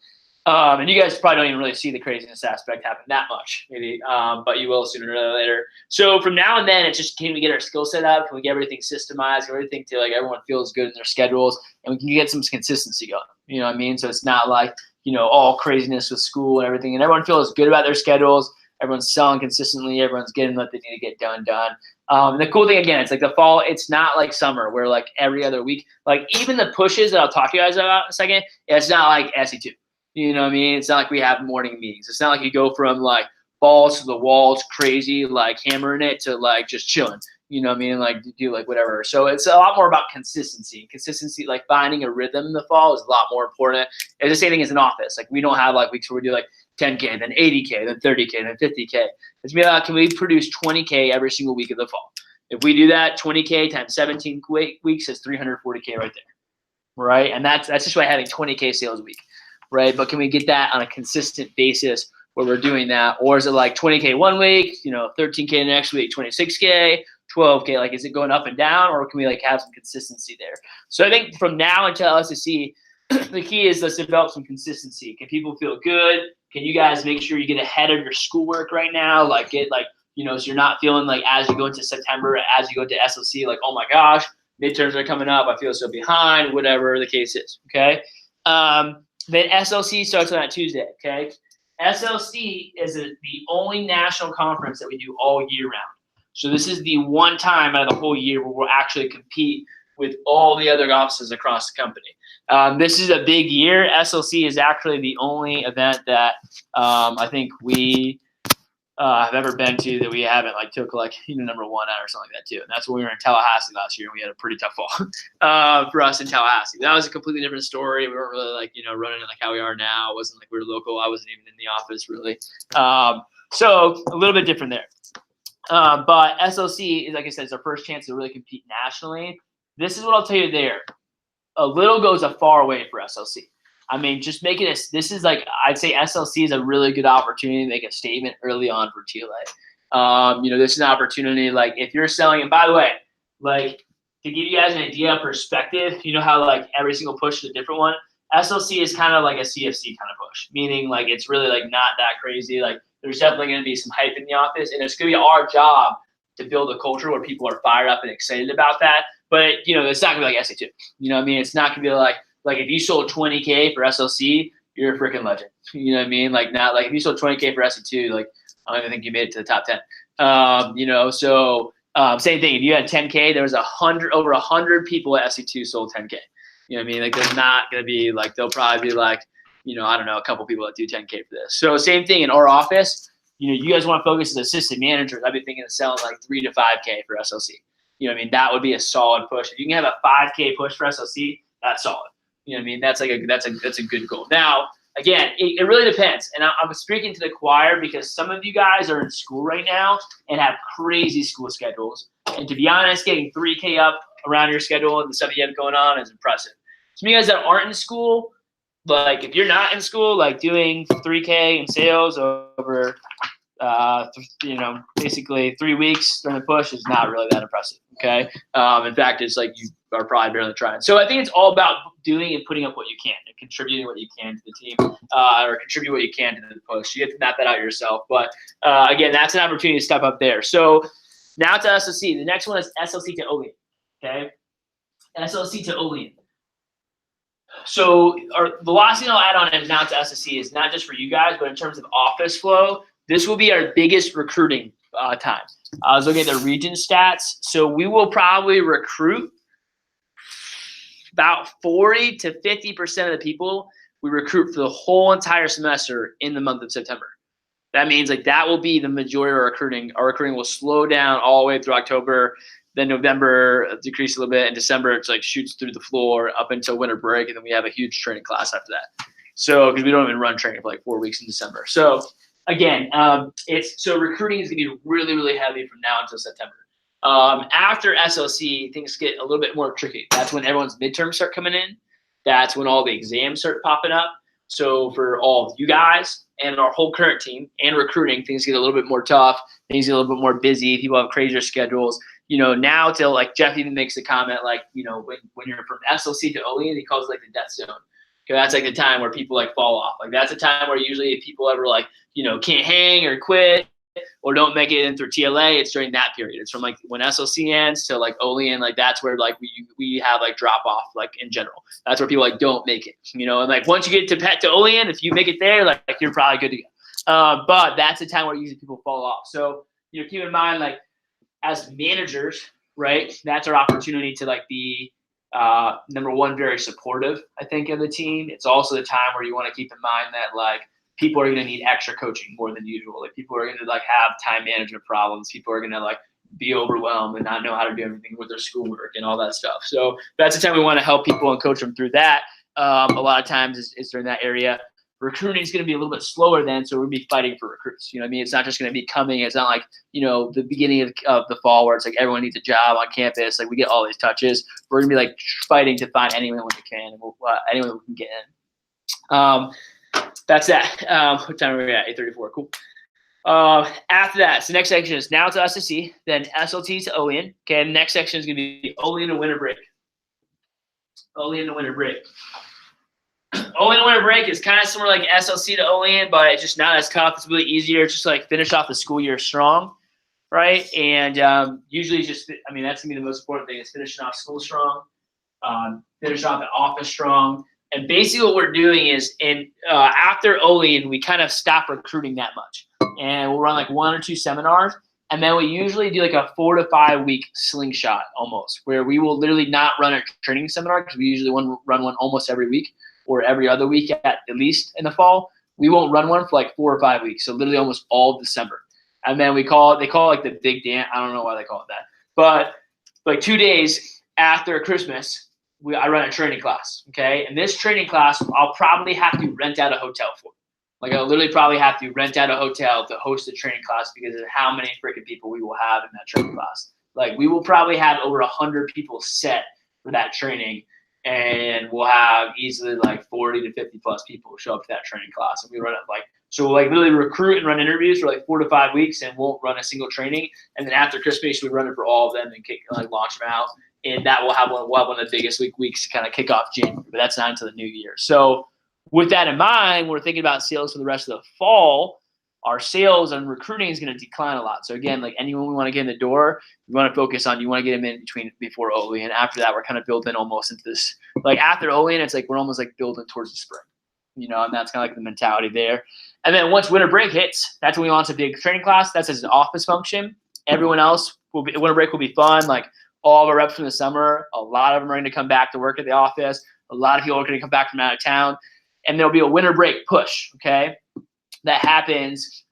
And you guys probably don't even really see the craziness aspect happen that much, maybe, but you will sooner or later. So from now and then, it's just, can we get our skill set up? Can we get everything systemized? Get everything to like everyone feels good in their schedules, and we can get some consistency going. You know what I mean? So it's not like, you know, all craziness with school and everything, and everyone feels good about their schedules. Everyone's selling consistently. Everyone's getting what they need to get done. And the cool thing, again, it's like the fall. It's not like summer where like every other week, like even the pushes that I'll talk to you guys about in a second, it's not like SE2. You know what I mean? It's not like we have morning meetings. It's not like you go from like balls to the walls, crazy, like hammering it, to like just chilling. You know what I mean? Like do like whatever. So it's a lot more about consistency. Consistency, like finding a rhythm in the fall is a lot more important. It's the same thing as an office. Like we don't have like weeks where we do like 10K, then 80K, then 30K, then 50K. It's be like, can we produce 20K every single week of the fall? If we do that, 20K times 17 weeks is 340K right there. Right? And that's just by having 20K sales a week. Right? But can we get that on a consistent basis where we're doing that? Or is it like 20K one week, you know, 13K the next week, 26K, 12K? Like, is it going up and down, or can we like have some consistency there? So I think from now until SSC, the key is let's develop some consistency. Can people feel good? Can you guys make sure you get ahead of your schoolwork right now? Like get like, you know, so you're not feeling like as you go into September, as you go into SLC, like, oh my gosh, midterms are coming up, I feel so behind, whatever the case is. Okay. Then SLC starts on that Tuesday, okay? SLC is the only national conference that we do all year round. So this is the one time out of the whole year where we'll actually compete with all the other offices across the company. This is a big year. SLC is actually the only event that I think we have ever been to that we haven't like took like, you know, number one out or something like that too. And that's when we were in Tallahassee last year. We had a pretty tough fall for us in Tallahassee. That was a completely different story. We weren't really like, you know, running it like how we are now. It wasn't like we were local. I wasn't even in the office really. So a little bit different there. But SLC is, like I said, is our first chance to really compete nationally. This is what I'll tell you there. A little goes a far way for SLC. I mean, just making this, this is like, I'd say SLC is a really good opportunity to make a statement early on for TLA. You know, this is an opportunity, like if you're selling, and by the way, like to give you guys an idea of perspective, you know how like every single push is a different one? SLC is kind of like a CFC kind of push, meaning like it's really like not that crazy. Like there's definitely going to be some hype in the office, and it's going to be our job to build a culture where people are fired up and excited about that. But, you know, it's not going to be like SE2. You know what I mean? It's not going to be like if you sold 20K for SLC, you're a freaking legend. You know what I mean? Like not like if you sold 20K for SE2, like I don't even think you made it to the top 10. You know, so same thing. If you had 10K, there was over 100 people at SE2 sold 10K. You know what I mean? Like there's not going to be like, there'll probably be like, you know, I don't know, a couple people that do 10K for this. So same thing in our office. You know, you guys want to focus as assistant managers. I've been thinking of selling like 3 to 5K for SLC. You know what I mean? That would be a solid push. If you can have a 5K push for SLC, that's solid. You know what I mean? That's like that's a good goal. Now, again, it really depends. And I'm speaking to the choir because some of you guys are in school right now and have crazy school schedules. And to be honest, getting 3K up around your schedule and the stuff you have going on is impressive. Some of you guys that aren't in school, like if you're not in school, like doing 3K in sales over you know, basically 3 weeks during the push is not really that impressive. Okay. In fact, it's like you are probably barely trying. So I think it's all about doing and putting up what you can and contributing what you can to the team, or contribute what you can to the push. You have to map that out yourself. But again, that's an opportunity to step up there. So now to SLC. The next one is SLC to Olean. Okay. SLC to Olean. So the last thing I'll add on is now to SLC is not just for you guys, but in terms of office flow, this will be our biggest recruiting time. I was looking at the region stats. So we will probably recruit about 40 to 50% of the people we recruit for the whole entire semester in the month of September. That means like that will be the majority of our recruiting. Our recruiting will slow down all the way through October. Then November decrease a little bit. In December, it's like shoots through the floor up until winter break, and then we have a huge training class after that. So because we don't even run training for like 4 weeks in December. So again, recruiting is gonna be really, really heavy from now until September. After SLC, things get a little bit more tricky. That's when everyone's midterms start coming in. That's when all the exams start popping up. So for all of you guys and our whole current team and recruiting, things get a little bit more tough. Things get a little bit more busy. People have crazier schedules. Now till like Jeff even makes a comment like, when you're from SLC to Olean, he calls it like the death zone. Okay, that's like the time where people like fall off. Like that's a time where usually if people ever like, can't hang or quit or don't make it in through TLA, it's during that period. It's from like when SLC ends to like Olean, like that's where like we have like drop off like in general. That's where people like don't make it, and like once you get to Olean, if you make it there, like you're probably good to go. But that's the time where usually people fall off. So keep in mind like as managers, right? That's our opportunity to like be number one, very supportive, I think, of the team. It's also the time where you want to keep in mind that like people are going to need extra coaching more than usual. Like people are going to like have time management problems. People are going to like be overwhelmed and not know how to do everything with their schoolwork and all that stuff. So that's the time we want to help people and coach them through that. A lot of times is during that area. Recruiting is going to be a little bit slower then, so we'll be fighting for recruits. You know what I mean? It's not just going to be coming. It's not like, the beginning of the fall where it's like everyone needs a job on campus. Like we get all these touches. We're going to be like fighting to find anyone we can, and anyone we can get in. That's that. What time are we at? 8:34. Cool. After that, so next section is now to SSC, then SLT to Olean. Okay, and the next section is going to be Olean to winter break. Olean to winter break. Olean winter break is kind of similar like SLC to Olean, but it's just not as tough. It's really easier. It's just like finish off the school year strong, right? And usually that's going to be the most important thing is finishing off school strong, finish off the office strong. And basically what we're doing is after Olean, we kind of stop recruiting that much. And we'll run like 1 or 2 seminars. And then we usually do like a 4 to 5 week slingshot almost, where we will literally not run a training seminar because we usually run one almost every week or every other week at least in the fall. We won't run one for like 4 or 5 weeks. So literally almost all of December. And then they call it like the big dance. I don't know why they call it that. But like 2 days after Christmas, I run a training class. Okay. And this training class, I'll probably have to rent out a hotel for. Like I'll literally probably have to rent out a hotel to host a training class because of how many freaking people we will have in that training class. Like we will probably have over 100 people set for that training, and we'll have easily like 40 to 50 plus people show up to that training class. And we run it so we'll like literally recruit and run interviews for like 4 to 5 weeks and won't run a single training. And then after Christmas, we run it for all of them and launch them out. And that will have one of the biggest weeks to kind of kick off January, but that's not until the new year. So with that in mind, we're thinking about sales for the rest of the fall. Our sales and recruiting is going to decline a lot. So again, like anyone we want to get in the door, we want to focus on, you want to get them in before Olean. After that, we're kind of building almost into this, like after Olean, it's like, we're almost like building towards the spring, and that's kind of like the mentality there. And then once winter break hits, that's when we launch a big training class. That's as an office function. Everyone else winter break will be fun. Like all of our reps from the summer, a lot of them are going to come back to work at the office. A lot of people are going to come back from out of town. And there'll be a winter break push, okay? That happens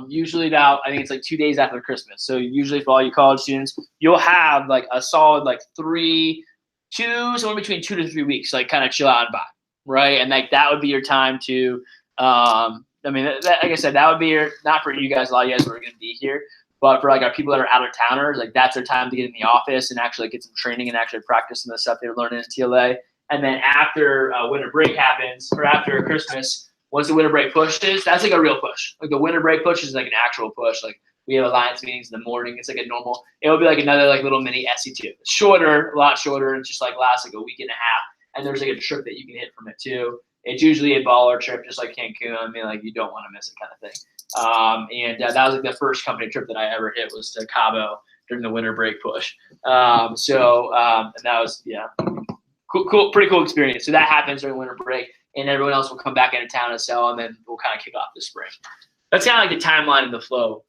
usually about, I think it's like 2 days after Christmas. So usually for all you college students, you'll have like a solid like somewhere between 2 to 3 weeks, like kind of chill out and vibe, right? And like that would be your time to, like I said, that would be not for you guys, a lot of you guys who are going to be here, but for like our people that are out of towners, like that's their time to get in the office and actually get some training and actually practice some of the stuff they're learning in TLA. And then after winter break happens, or after Christmas, once the winter break pushes, that's like a real push. Like the winter break push is like an actual push. Like we have alliance meetings in the morning. It's like a normal. It'll be like another like little mini SC2. It's shorter, a lot shorter, and just like lasts like a week and a half. And there's like a trip that you can hit from it too. It's usually a baller trip, just like Cancun. I mean, like you don't want to miss it kind of thing. That was like the first company trip that I ever hit was to Cabo during the winter break push. And that was cool, pretty cool experience. So that happens during winter break, and everyone else will come back into town and sell, and then we'll kind of kick off the spring. That's kind of like the timeline and the flow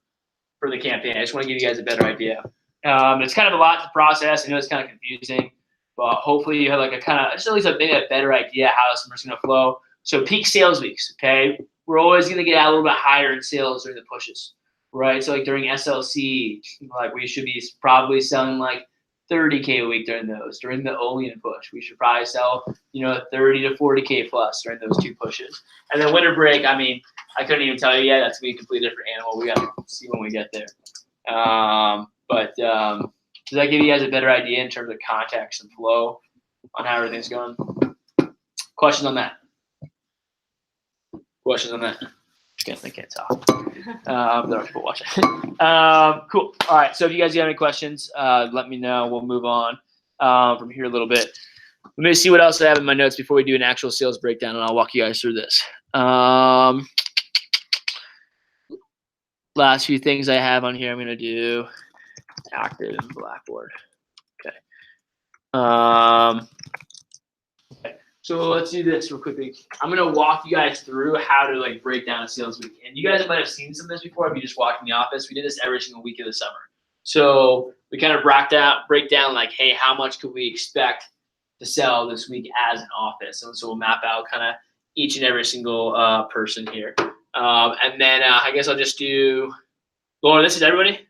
for the campaign. I just want to give you guys a better idea. It's kind of a lot to process. I know it's kind of confusing. but hopefully you have like a kind of just at least maybe a better idea how the summer's going to flow. So peak sales weeks, okay? We're always going to get a little bit higher in sales during the pushes, right? So like during SLC, like we should be probably selling like 30K a week during those. During the Olean push, we should probably sell, 30 to 40K plus during those 2 pushes. And then winter break, I mean, I couldn't even tell you yet. That's gonna be a completely different animal. We gotta see when we get there. But does that give you guys a better idea in terms of context and flow on how everything's going? Questions on that? Questions on that? They can't talk. There are people watching. Cool. All right. So if you guys have any questions, let me know. We'll move on from here a little bit. Let me see what else I have in my notes before we do an actual sales breakdown, and I'll walk you guys through this. Last few things I have on here, I'm going to do active and Blackboard. Okay. So let's do this real quickly. I'm going to walk you guys through how to like break down a sales week. And you guys might have seen some of this before if you just walked in the office. We did this every single week of the summer. So we kind of break down like, hey, how much could we expect to sell this week as an office? And so we'll map out kind of each and every single person here. And then I guess I'll just do, Lauren, this is everybody?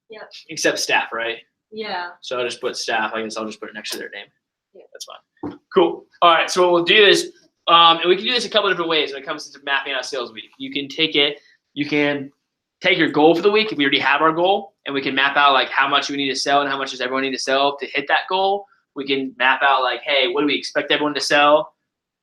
Yep. Except staff, right? Yeah. So I'll just put staff. I guess I'll just put it next to their name. Yeah. That's fine. Cool. All right. So what we'll do is, and we can do this a couple of different ways when it comes to mapping out sales week. You can take your goal for the week if we already have our goal, and we can map out like how much we need to sell and how much does everyone need to sell to hit that goal. We can map out like, hey, what do we expect everyone to sell?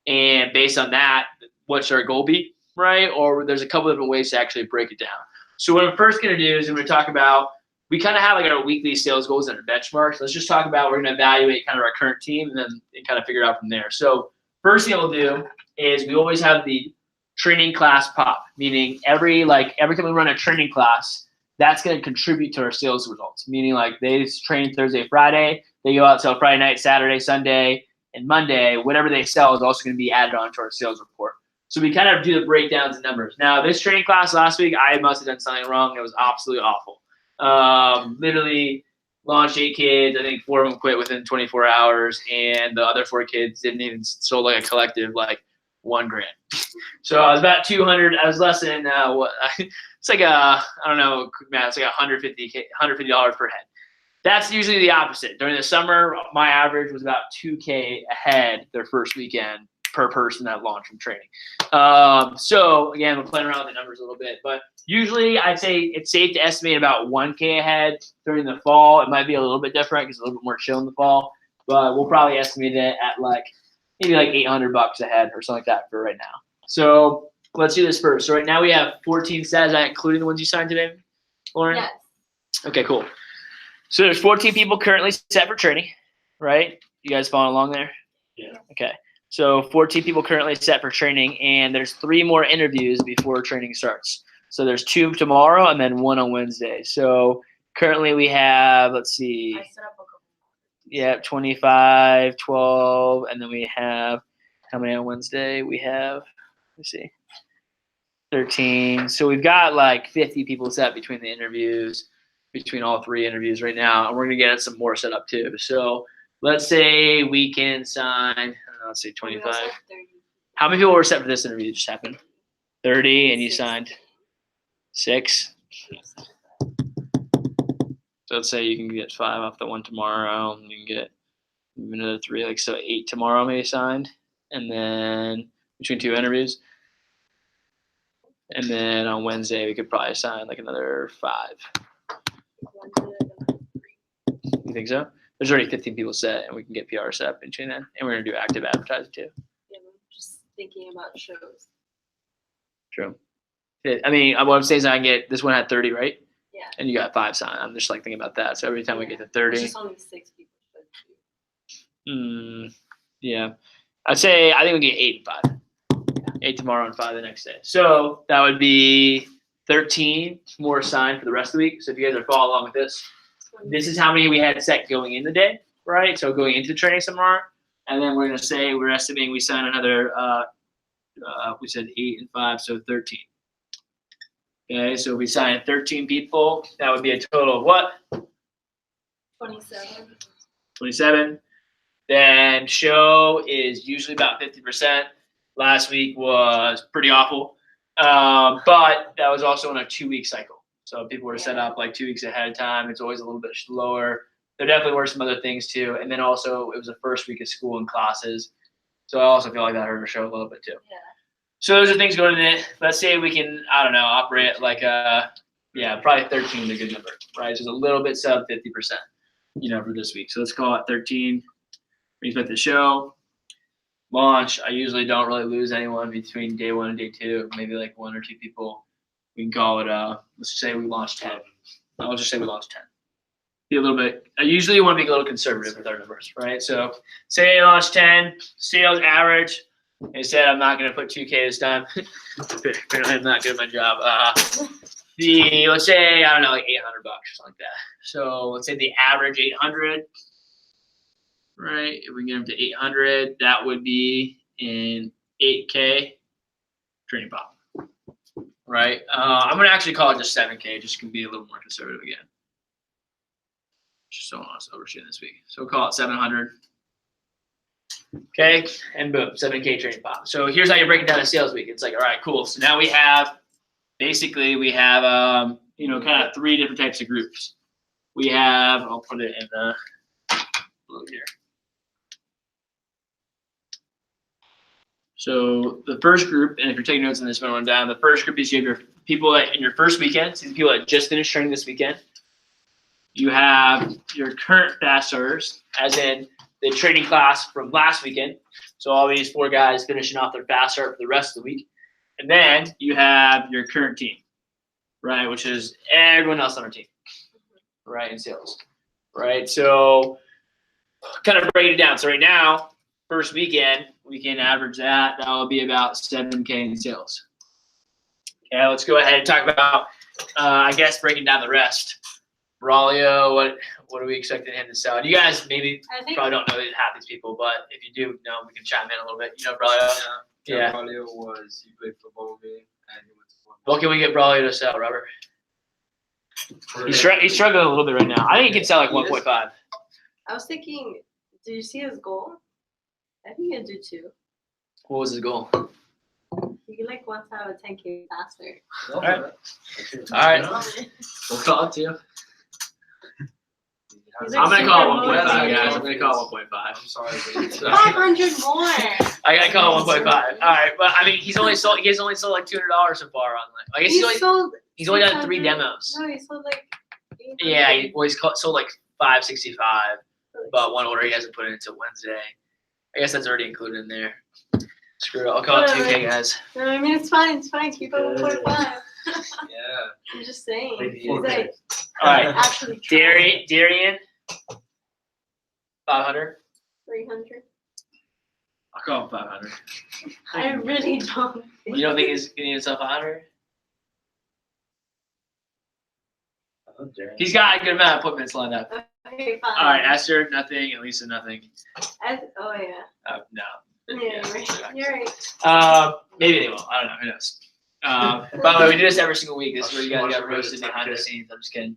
And based on that, what should our goal be, right? Or there's a couple of different ways to actually break it down. So what I'm first going to do is I'm going to talk about, we kind of have like our weekly sales goals and our benchmarks. Let's just talk about, we're going to evaluate kind of our current team and then kind of figure it out from there. So first thing we'll do is we always have the training class pop, meaning every time we run a training class, that's going to contribute to our sales results. Meaning like they train Thursday, Friday, they go out sell Friday night, Saturday, Sunday, and Monday. Whatever they sell is also going to be added onto our sales report. So we kind of do the breakdowns and numbers. Now this training class last week, I must have done something wrong. It was absolutely awful. Literally launched 8 kids. I think 4 of them quit within 24 hours, and the other 4 kids didn't even sold like a collective like $1,000. So I was about 200. I was less than it's like I don't know, man. It's like $150 per head. That's usually the opposite. During the summer, my average was about 2K a head their first weekend per person that launched from training. So again, we're playing around with the numbers a little bit, but usually I'd say it's safe to estimate about 1K a head during the fall. It might be a little bit different because it's a little bit more chill in the fall, but we'll probably estimate it at like maybe like $800 a head or something like that for right now. So let's do this first. So right now we have 14 sets, including the ones you signed today, Lauren? Yes. Okay, cool. So there's 14 people currently set for training, right? You guys following along there? Yeah. Okay. So 14 people currently set for training, and there's 3 more interviews before training starts. So there's 2 tomorrow and then 1 on Wednesday. So currently we have, let's see, I set up a couple. yeah, 25, 12, and then we have, how many on Wednesday? We have, let's see, 13. So we've got like 50 people set between the interviews, between all 3 interviews right now, and we're gonna get some more set up too. So let's say we can sign, let's say 25. How many people were set for this interview that just happened? 30, and you signed 6. So let's say you can get 5 off the one tomorrow, and you can get another 3, like so 8 tomorrow maybe signed, and then between 2 interviews. And then on Wednesday we could probably sign like another 5. You think so? There's already 15 people set, and we can get PR set up between then, and we're gonna do active advertising too. Yeah, I'm just thinking about shows. True. I mean, what I'm saying is I can get, this one had 30, right? Yeah. And you got 5 signed. I'm just like thinking about that. So every time we get to It's 30, just only 6 people. yeah, I think we get 8 and 5. 8 tomorrow and 5 the next day. So that would be 13 more signed for the rest of the week. So if you guys are following along with this is how many we had set going in the day, right? So going into the training tomorrow, and then we're gonna say we're estimating we sign another. We said 8 and 5, so 13. Okay, so we signed 13 people. That would be a total of what? 27. 27. Then show is usually about 50%. Last week was pretty awful. But that was also on a 2-week cycle. So people were set up like 2 weeks ahead of time. It's always a little bit slower. There definitely were some other things too. And then also it was the first week of school and classes. So I also feel like that hurt our show a little bit too. Yeah. So those are things going in it. Let's say we can, I don't know, operate like probably 13 is a good number, right? So it's a little bit sub 50%, for this week. So let's call it 13. We expect the show. Launch, I usually don't really lose anyone between day 1 and day 2, maybe like 1 or 2 people. We can call it, let's just say we launched 10. I'll just say we launched 10. Be a little bit, I usually want to be a little conservative with our numbers, right? So say I launched 10, sales average. Instead, I'm not going to put 2K this time. Apparently, I'm not good at my job. Let's say, I don't know, like $800 or something like that. So let's say the average 800. Right, if we get them to 800, that would be in 8K training pop. Right, I'm gonna actually call it just 7K, just gonna be a little more conservative again. Just don't want us to overshoot this week, so we'll call it 700. Okay, and boom, 7K training pop. So here's how you break it down a sales week. It's like, all right, cool. So now we have, basically, kind of 3 different types of groups. We have, I'll put it in the blue here. So the first group, and if you're taking notes on this one down, the first group is you have your people that in your first weekend, so the people that just finished training this weekend. You have your current fast starters, as in the training class from last weekend. So all these 4 guys finishing off their fast start for the rest of the week. And then you have your current team, right, which is everyone else on our team, right, in sales, right? So kind of break it down. So right now, first weekend, we can average that. That will be about 7K in sales. Okay, let's go ahead and talk about, I guess, breaking down the rest. Braulio, what are we expecting him to sell? You guys maybe I think probably don't know half these people, but if you do know, we can chime in a little bit. You know Braulio? Yeah. Braulio he played football with me and he went to football. What can we get Braulio to sell, Robert? He's struggling a little bit right now. I think he can sell like 1.5. I was thinking, did you see his goal? I think he'll do 2. What was his goal? He like wants to have a 10K faster. All right. We'll call it 2. He's I'm like gonna call it super 1.5, motivated. guys. I'm gonna call it 1.5. I'm sorry, but 500 more. I gotta call it 1.5. All right, but I mean, he has only sold like $200 so far on like. I guess he's only done 3 600 demos. No, he sold like 800. Yeah, he's sold like 565, but one order he hasn't put in until Wednesday. I guess that's already included in there. Screw it, I'll call it 2K, guys. No, I mean, it's fine. Keep it 1.5. yeah. I'm just saying. Maybe He's like All right, actually trying. Darian, 500. 300. I'll call him 500. I really don't think. You don't think he's getting himself 500? He's got a good amount of appointments lined up. Okay, fine. All right, Esther, nothing. Elisa, nothing. Oh yeah. No. Yeah, you're right. You're right. Maybe they will. I don't know. Who knows? By the way, we do this every single week. This is where you guys got roasted behind the scenes. I'm just kidding.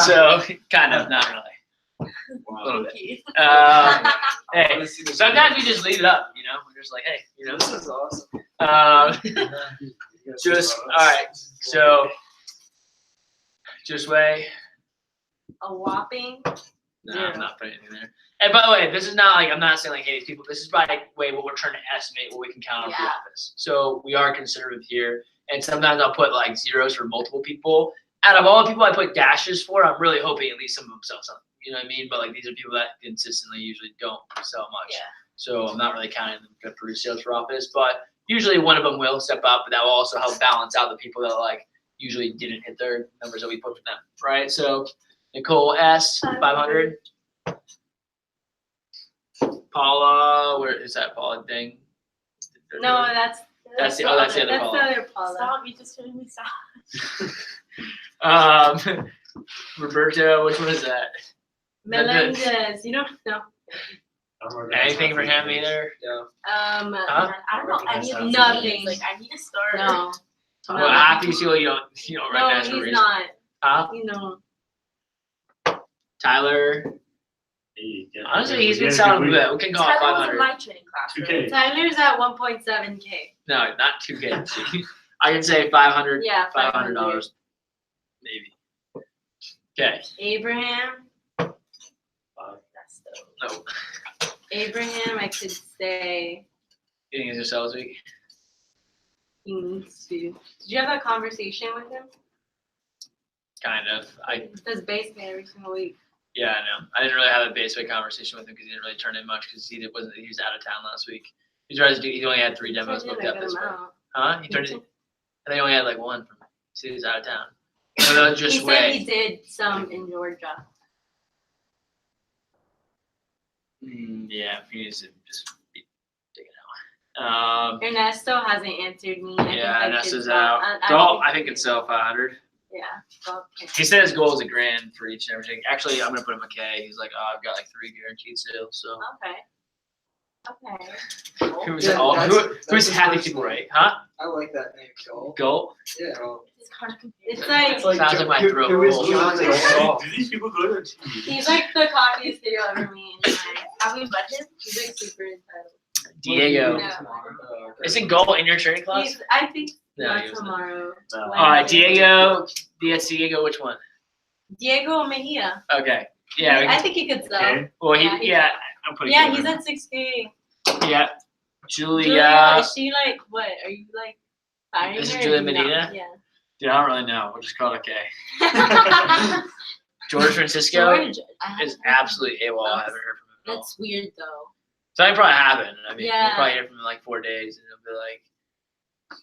So kind of, not really. A little bit. Hey, sometimes we just leave it up. We're just like, hey, This is awesome. just all right. So, just weigh. A whopping. No, I'm not putting anything there. And by the way, this is not like I'm not saying like hey these people. This is by way what we're trying to estimate what we can count on for the office. So we are conservative here, and sometimes I'll put like zeros for multiple people. Out of all the people I put dashes for, I'm really hoping at least some of them sell something. You know what I mean? But like these are people that consistently usually don't sell much. Yeah. So I'm not really counting them to produce sales for office, but usually one of them will step up, but that will also help balance out the people that like usually didn't hit their numbers that we put for them, right? So Nicole S, 500. Paula, where is that Paula thing? No, that's That's the other Paula. other Paula. Stop, you just made me stop. Roberto, which one is that? Melendez. You don't know. Anything for him either? Um. Huh? I don't know any of these Nothing. names. Like, I need to start. No. Well, after you see what you don't No, recognize for a he's reason. not. Huh? You know. Tyler, Hey, yeah, Honestly, yeah, he's been yeah, sounding we- good. We can call it Tyler was 500. in my training class. 2K. Right? Tyler's at 1.7K. No, not 2K. I can say 500. Yeah, $500 maybe. Okay. Abraham. That's the No. Abraham, I could say You think he's gonna sell this week? he needs to. Did you have that conversation with him? Kind of. He does base pay every single week. Yeah, I know. I didn't really have a baseweight conversation with him because he didn't really turn in much because he was out of town last week. He tried to do. He only had 3 demos He turned booked in a up good this week. amount. Huh? He turned in. I think he only had like 1 from. So he was out of town. No, no, He just said way. he did some in Georgia. Yeah, he needs to just be taken out. Ernesto hasn't answered me. I Yeah, think Ernesto's out. I think it's sell 500. Yeah. Okay. He said his goal is $1,000 for each and everything. Actually, I'm gonna put him a K. He's like, oh, I've got like 3 guaranteed sales. So Okay. Okay. who's Yeah, all that's who's his happy first people, name. right? Huh? I like that name, Joel. Goal. Yeah. It's hard to compare. It's like Sounds like my throat. Who is rolls. John Goal? Do these people go to the TV? he's like the cockiest kid you'll ever meet in your life. Have we met him? He's like super entitled. Diego. Yeah. Isn't Goal in your training class? He's, I think No, not he was not. tomorrow. No. All right, Diego. Diego, which one? Diego Mejia. Okay. Yeah. we I can- think he could sell. Okay. well, yeah, he. he- Yeah. I'm putting. Yeah, him he's in. at 6K. Yeah. Julia, Julia. is she like what? Are you like firing Is it her? Julia or no? Medina? Yeah. Dude, I don't really know. We'll just call it a K. George Francisco George, I haven't is heard from absolutely AWOL. I haven't heard from him at all. That's weird though. So I probably haven't. I mean, Yeah. we'll probably hear from him in like 4 days, and he'll be like,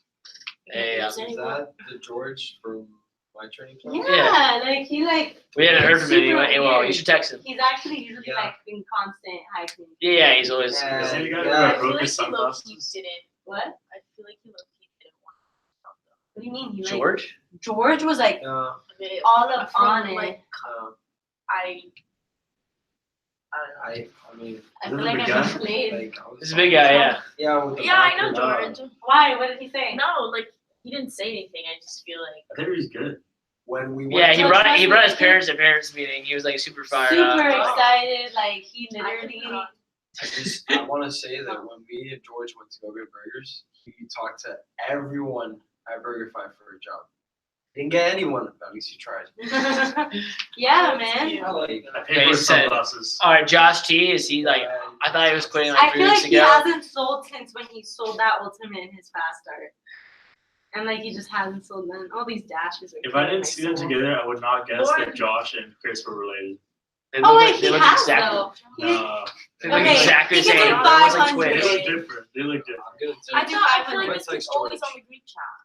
"Hey, Yeah, Is that the George from my training class? Yeah, like he like we haven't heard from him Super anyway. AWOL. You weird. should text him." he's actually usually Yeah. like in constant high communication. Yeah, he's always. Yeah. Is he the guy Yeah. that I broke feel his like he low-key sunglasses? didn't. What? I feel like he low-key didn't want to stop though. What do you mean? He like George. George was like No. I mean, all up from, on it. like, No. I don't know. I mean, I Is feel it like the I guy? just played. like I was This is a big guy. Yeah. Yeah. With the Yeah, I know backwards, George. Why? What did he say? No, like he didn't say anything. I just feel like I think he's good. When we went Yeah, he So brought trust he me, brought his he- parents to parents meeting. He was like super fired Super up. excited. Like he I literally. don't know. I want to say that when me and George went to go get burgers, he talked to everyone at BurgerFi for a job. Didn't get anyone, but at least he tried. Yeah, man. I like I that. paid Yeah, for he said- sunglasses. All right, Josh T. Is he like? I thought he was quitting like I 3 feel weeks like he ago. hasn't sold since when he sold that Ultimate in his fast start. And like he just hasn't sold them. All these dashes are If I killing didn't my see them soul. together, I would not guess that Lauren- Josh and Chris were related. They Oh look wait, like- they he look has exactly- though. He- No, They look Okay, exactly the he can same. do They're almost like 500. they twins. look different. They look different. I'm gonna I take thought I feel like Everyone this takes was always George. on the group chat.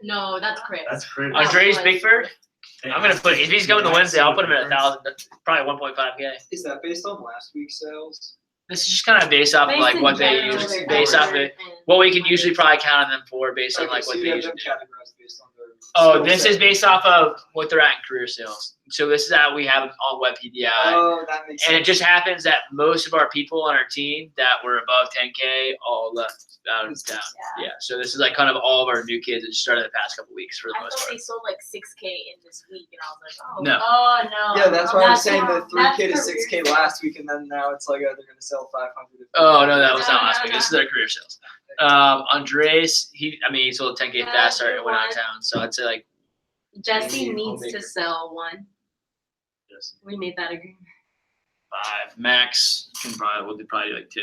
No, that's Chris. That's crazy. Andres Bickford. Hey, I'm gonna put if he's coming to Wednesday, I'll put him at 1,000. Probably 1.5K. Is that based on last week's sales? This is just kind of based off of Based like in what they general, use, they're based off better of what we can usually probably count on them for, based on Okay, like so what you they have usually them do. categorized based on their Oh, skill this set. is based off of what they're at in career sales. So this is how we have it on Web PDI. Oh, that makes And it sense. just happens that most of our people on our team that were above 10K all left out of town. Yeah. Yeah. So this is like kind of all of our new kids that just started the past couple weeks for the I most thought part. they sold like 6K in this week, and I was like, oh. No. Oh no. Yeah, that's why I was saying not- the 3K to that's 6K career last week, and then now it's like, oh, they're gonna sell 500. Oh no, that was No, not last no, week. no. This is their career sales. Andres, he sold 10K Yeah, fast start and good went out of one. town. So I'd say like Jesse Maybe needs to homemaker. sell one. Yes. We made that agreement. 5. Max can probably do probably like 2.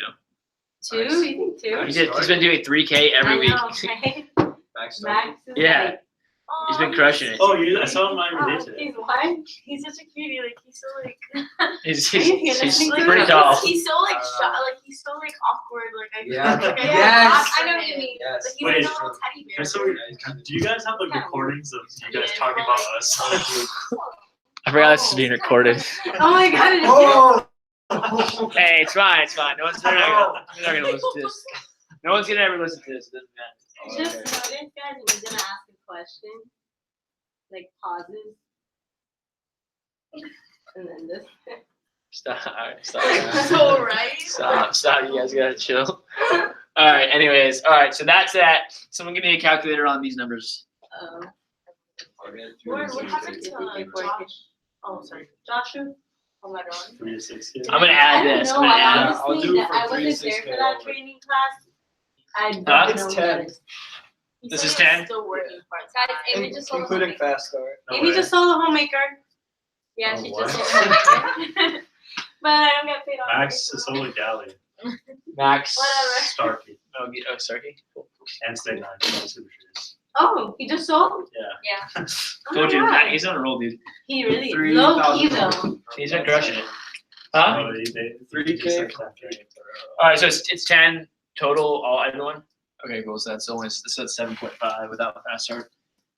Two? Nice. You think two? Nice. He's been doing 3K every I week. know, right? Max Max is Yeah. like, He's been crushing it. Oh, I saw him on oh, your day today. he's what? He's such a cutie. Like he's so like. He's Are you he's listening to pretty this? tall. He's so like I shy. don't know. Like he's so like awkward. Like I. Yeah. Like, I Yes. I know what you mean. Yes. Like he's Wait, like a little teddy bear. And so, do you guys have like recordings of you guys talking about us? I forgot this is being recorded. Oh my god, it is. Oh! Hey, it's fine. It's fine. No one's they're not gonna listen to this. No one's gonna ever listen to this. It doesn't matter. Just notice, guys, when you're gonna ask a question, like pauses, and then this. Stop. All right, stop. So right. Stop. You guys gotta chill. All right. Anyways. All right. So that's that. Someone give me a calculator on these numbers. Lauren, what happened to Josh? Oh, sorry. Joshua? Pomeroy. 3 to 6 kids. I'm gonna add I don't this. know. I'm gonna I add. Yeah, I'll honestly, do it from I 3 to wasn't 6 there for K that only. training class. I don't Huh? know It's what 10. that is. He This said is he was 10? Still working part Guys, time. Amy just sold Including the fast start. No Amy way. just sold the homemaker, Yeah, Oh, she what? just sold the but I don't get paid off. Max Sosola Galley. Max. Whatever. Starkey. Oh, sorry. And State 9. Super Series. Oh, he just sold? Yeah. Oh Told you, my God. he's on a roll, dude. He really, low key though. $3,000. He's been crushing it. Huh? Oh, they 3K. just like that game. All right, so it's 10 total, all everyone. Okay, cool. So that's 7.5 without fast start.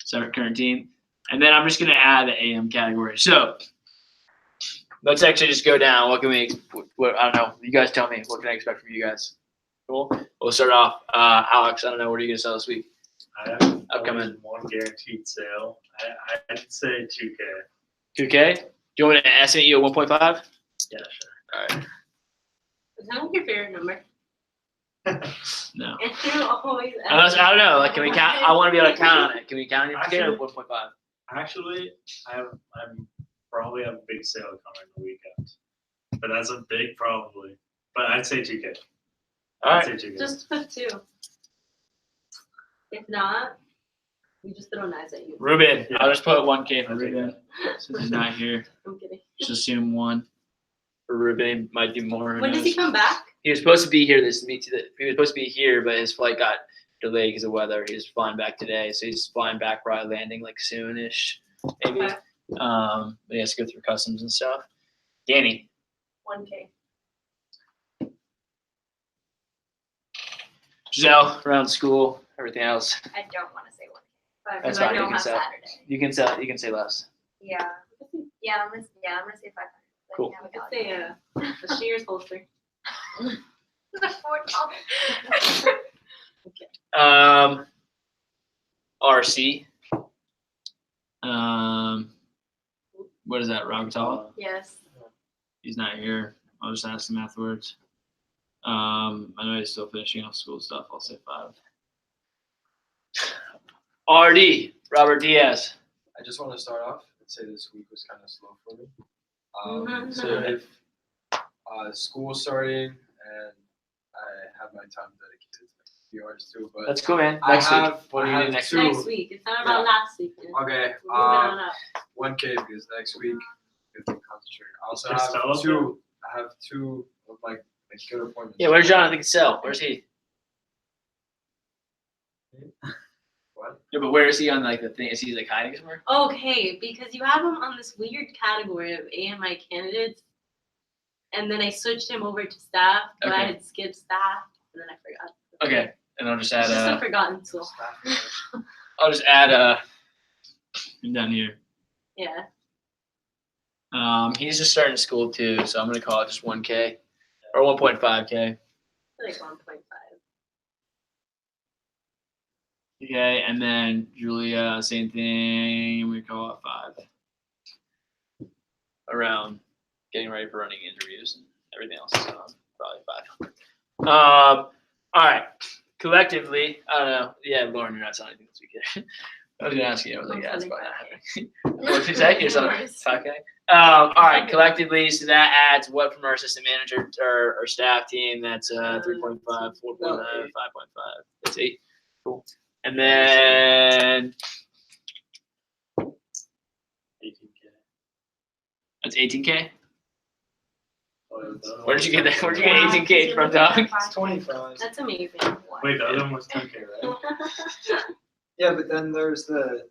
So our current team, and then I'm just gonna add the AM category. So let's actually just go down. What can we? What I don't know. You guys tell me. What can I expect from you guys? Cool. We'll start off. Alex, I don't know. What are you gonna sell this week? I have Upcoming. one guaranteed sale. I'd say 2K. 2K. Do you want me to estimate you at 1.5? Yeah, sure. All right. Is that your favorite number? No. Andrew always. Unless, I don't know. Like, can we count? I want to be able to count on it. Can we count on 2K or 1.5? Actually, I'm probably have a big sale coming the weekend, but that's a big probably. But I'd say 2K. All I'd right. say 2K. Just put 2. If not, we just throw knives at you. Ruben. Yeah. I'll just put 1K for Ruben since he's not here. I'm kidding. Just assume 1. For Ruben, might do more. Who When does knows? he come back? He was supposed to be here this meet. He was supposed to be here, but his flight got delayed because of weather. He's flying back today, so he's flying back, probably landing like soonish, maybe. Okay. But he has to go through customs and stuff. Danny, 1K. Giselle, around school, everything else. I don't want to say 1K. Five. That's Because I fine, you don't can have sell. Saturday. You can sell. You can say less. Yeah. Yeah, I'm gonna say 500. Like, Cool. have a Could say a Shears holster. RC. What is that? Ragatala? Yes. He's not here. I'll just ask him afterwards. I know he's still finishing off school stuff. I'll say 5. RD, Robert Diaz. I just want to start off and say this week was kind of slow for me. Mhm. So if school starting and I have my time dedicated to PRs too, but That's cool, man. I Next week. have- What do I you do have next two- week? Next week. It's not about last week. We're okay, moving on up. 1K because next week I can concentrate. I also Just have tell us two. I have 2 of my good appointments. Yeah, where's Jonathan Cassell? Where's he? What? Yeah, but where is he on like the thing? Is he like hiding somewhere? Okay, because you have him on this weird category of AMI candidates, and then I switched him over to staff, but I Okay. had skipped staff, and then I forgot. Okay, and I'll just It's add just a forgotten tool. I'll just add him down here. Yeah. He's just starting school too, so I'm gonna call it just 1K or 1.5K. Like 1.5. Okay, and then Julia, same thing. We call it 5. Around getting ready for running interviews and everything else, so probably 5. All right. Collectively, I don't know. Yeah, Lauren, you're not selling anything this weekend. I was gonna ask you. I was like, yeah, that's probably not happening. What'd you say? You're selling 5K. All right. Collectively, so that adds what from our assistant manager or staff team? That's 3.5, 4.5, 5.5. That's 8. Cool. And then 18K. that's 18K. Oh, Where did you get that? Where'd you get 18K from, dog? It's 25. That's amazing. Wait, the other one was 10K, right? Yeah, but then there's the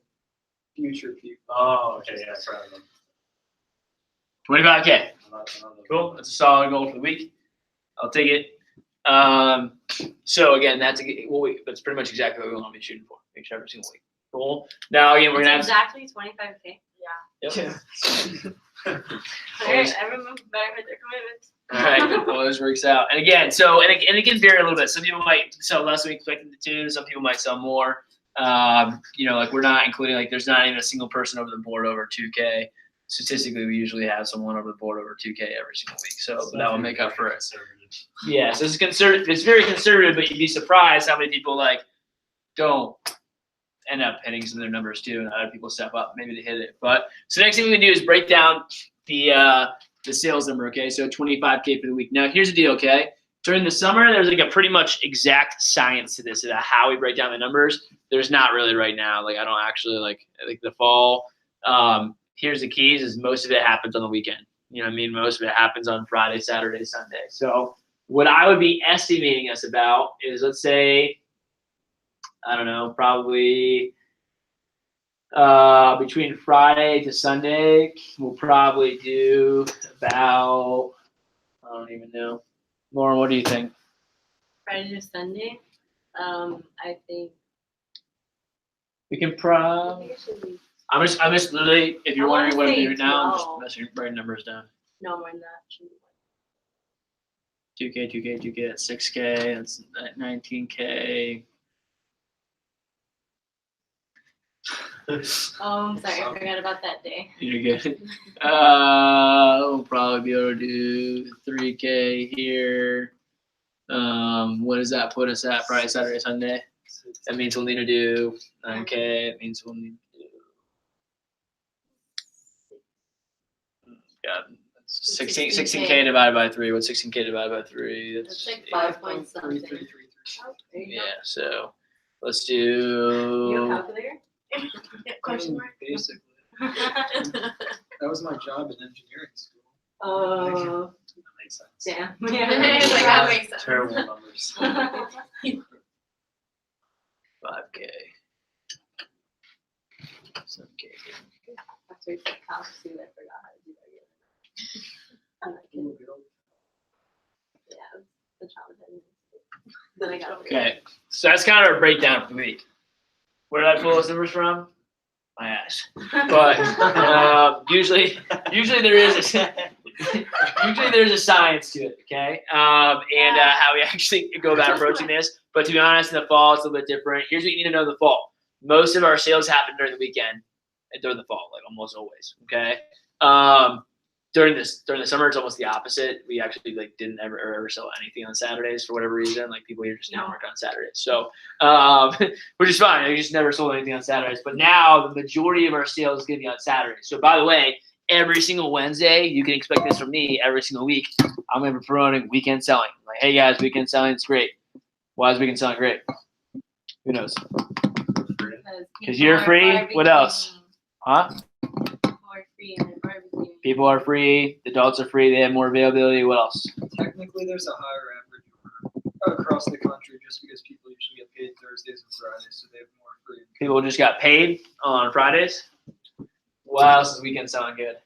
future people. Oh, okay, yeah, sorry. 25K. Another- Cool. That's a solid goal for the week. I'll take it. So again, that's that's pretty much exactly what we want to be shooting for. Make sure every single week. Cool. Now again, we're It's gonna have. exactly 25K. Yep. All right, everyone better hit their commitments. All right, well, this works out. And again, so and it can vary a little bit. Some people might sell less than we expected to. Some people might sell more. Like we're not including like there's not even a single person over the board over 2K. Statistically, we usually have someone over the board over 2K every single week. So that will make up for it. Conservative. Yeah, so it's conservative. It's very conservative, but you'd be surprised how many people like don't end up hitting some of their numbers too, and other people step up maybe to hit it. But so next thing we can do is break down the the sales number. Okay, so 25K for the week. Now here's the deal. Okay, during the summer, there's like a pretty much exact science to this about how we break down the numbers. There's not really right now. Like I don't actually like the fall. Here's the keys: is most of it happens on the weekend. You know what I mean? Most of it happens on Friday, Saturday, Sunday. So what I would be estimating us about is, let's say, I don't know, probably between Friday to Sunday, we'll probably do about, I don't even know. Lauren, what do you think? Friday to Sunday. I think. We can I think it should be I'm just literally, if you're I wanna wondering what I'm say doing now, I'm 12. just writing numbers down. no more than that. Should be 2K, that's 6K, that's 19K. Oh, I'm sorry, I forgot about that day. You're good. We'll probably be able to do 3K here. What does that put us at? Friday, Saturday, Sunday. That means we'll need to do 9K. It means we'll need to do. God, 16K divided by 3. What's 16K divided by 3? That's like 5 point something. 33333. Oh, there you Yeah. go. So let's You have a do. calculator? Question mark. Basically, that was my job in engineering school. Oh, That makes sense. damn. It's Yeah. like that makes sense. Terrible numbers. 5K. 7K. After we said counts too, I forgot how to do that again. I'm not kidding. Yeah, the challenge. Then I got. Okay, so that's kind of a breakdown for the week. Where did I pull those numbers from? My ass. But usually there is a science to it. Okay, and how we actually go about approaching this. But to be honest, in the fall it's a little bit different. Here's what you need to know: in the fall, most of our sales happen during the weekend and during the fall, like almost always. Okay. During the summer, it's almost the opposite. We actually didn't ever sell anything on Saturdays for whatever reason. Like people here just didn't work on Saturdays, so which is fine. We just never sold anything on Saturdays. But now the majority of our sales is going to be on Saturdays. So by the way, every single Wednesday, you can expect this from me every single week. I'm going to be promoting weekend selling. Like, hey guys, weekend selling is great. Why is weekend selling great? Who knows? Because you're free. What else? Huh? More free and they're barbecuing. People are free. The adults are free. They have more availability. What else? Technically, there's a higher average across the country just because people usually get paid Thursdays and Fridays, so they have more free. People just got paid on Fridays. What else is weekend selling good?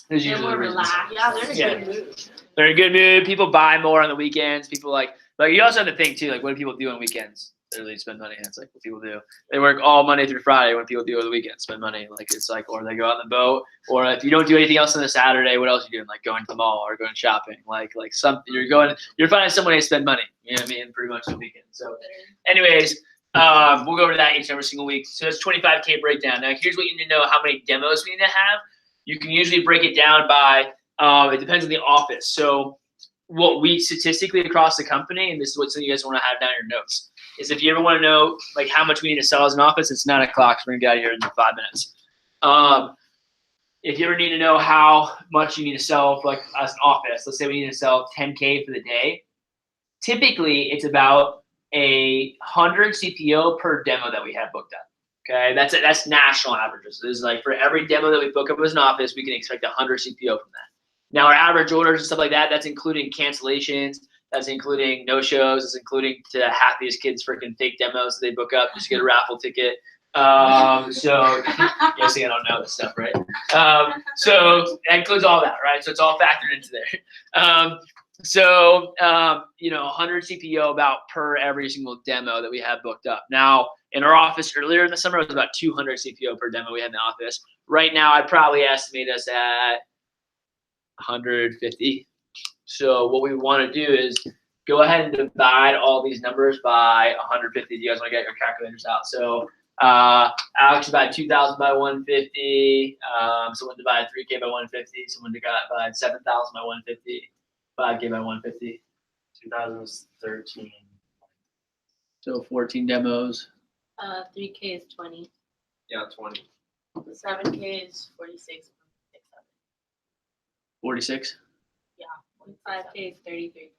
There's They're usually more reasons. relaxed. Yeah, they're in a Yeah. good mood. They're in a good mood. People buy more on the weekends. People like you also have to think too, like what do people do on weekends? They really spend money. That's like what people do. They work all Monday through Friday. When people do on the weekend, spend money. Like it's like, or they go out on the boat, or if you don't do anything else on the Saturday, what else are you doing? Like going to the mall or going shopping. Like something you're finding some way to spend money. You know what I mean? Pretty much the weekend. So, anyways, we'll go over that each and every single week. So that's 25K breakdown. Now here's what you need to know: how many demos we need to have. You can usually break it down by. It depends on the office. So what we statistically across the company, and this is what some of you guys want to have down in your notes, is if you ever want to know like how much we need to sell as an office, it's 9 o'clock. So we're gonna get out of here in 5 minutes. If you ever need to know how much you need to sell for, like as an office, let's say we need to sell 10K for the day. Typically, it's about 100 CPO per demo that we have booked up. Okay, that's national averages. This is like for every demo that we book up as an office, we can expect 100 CPO from that. Now our average orders and stuff like that, that's including cancellations, that's including no-shows, that's including to half these kids freaking fake demos that they book up just to get a raffle ticket. So you see, I don't know this stuff, right? So that includes all that, right? So it's all factored into there. 100 CPO about per every single demo that we have booked up. Now, in our office earlier in the summer, it was about 200 CPO per demo we had in the office. Right now, I'd probably estimate us at 150. So what we want to do is go ahead and divide all these numbers by 150. You guys want to get your calculators out? So Alex divided 2,000 by 150. Someone divided 3K by 150. Someone divided 7,000 by 150. 5K by 150. 2013. So 14 demos. 3K is 20. Yeah, 20. The 7K is 46. 46. 5K is 33.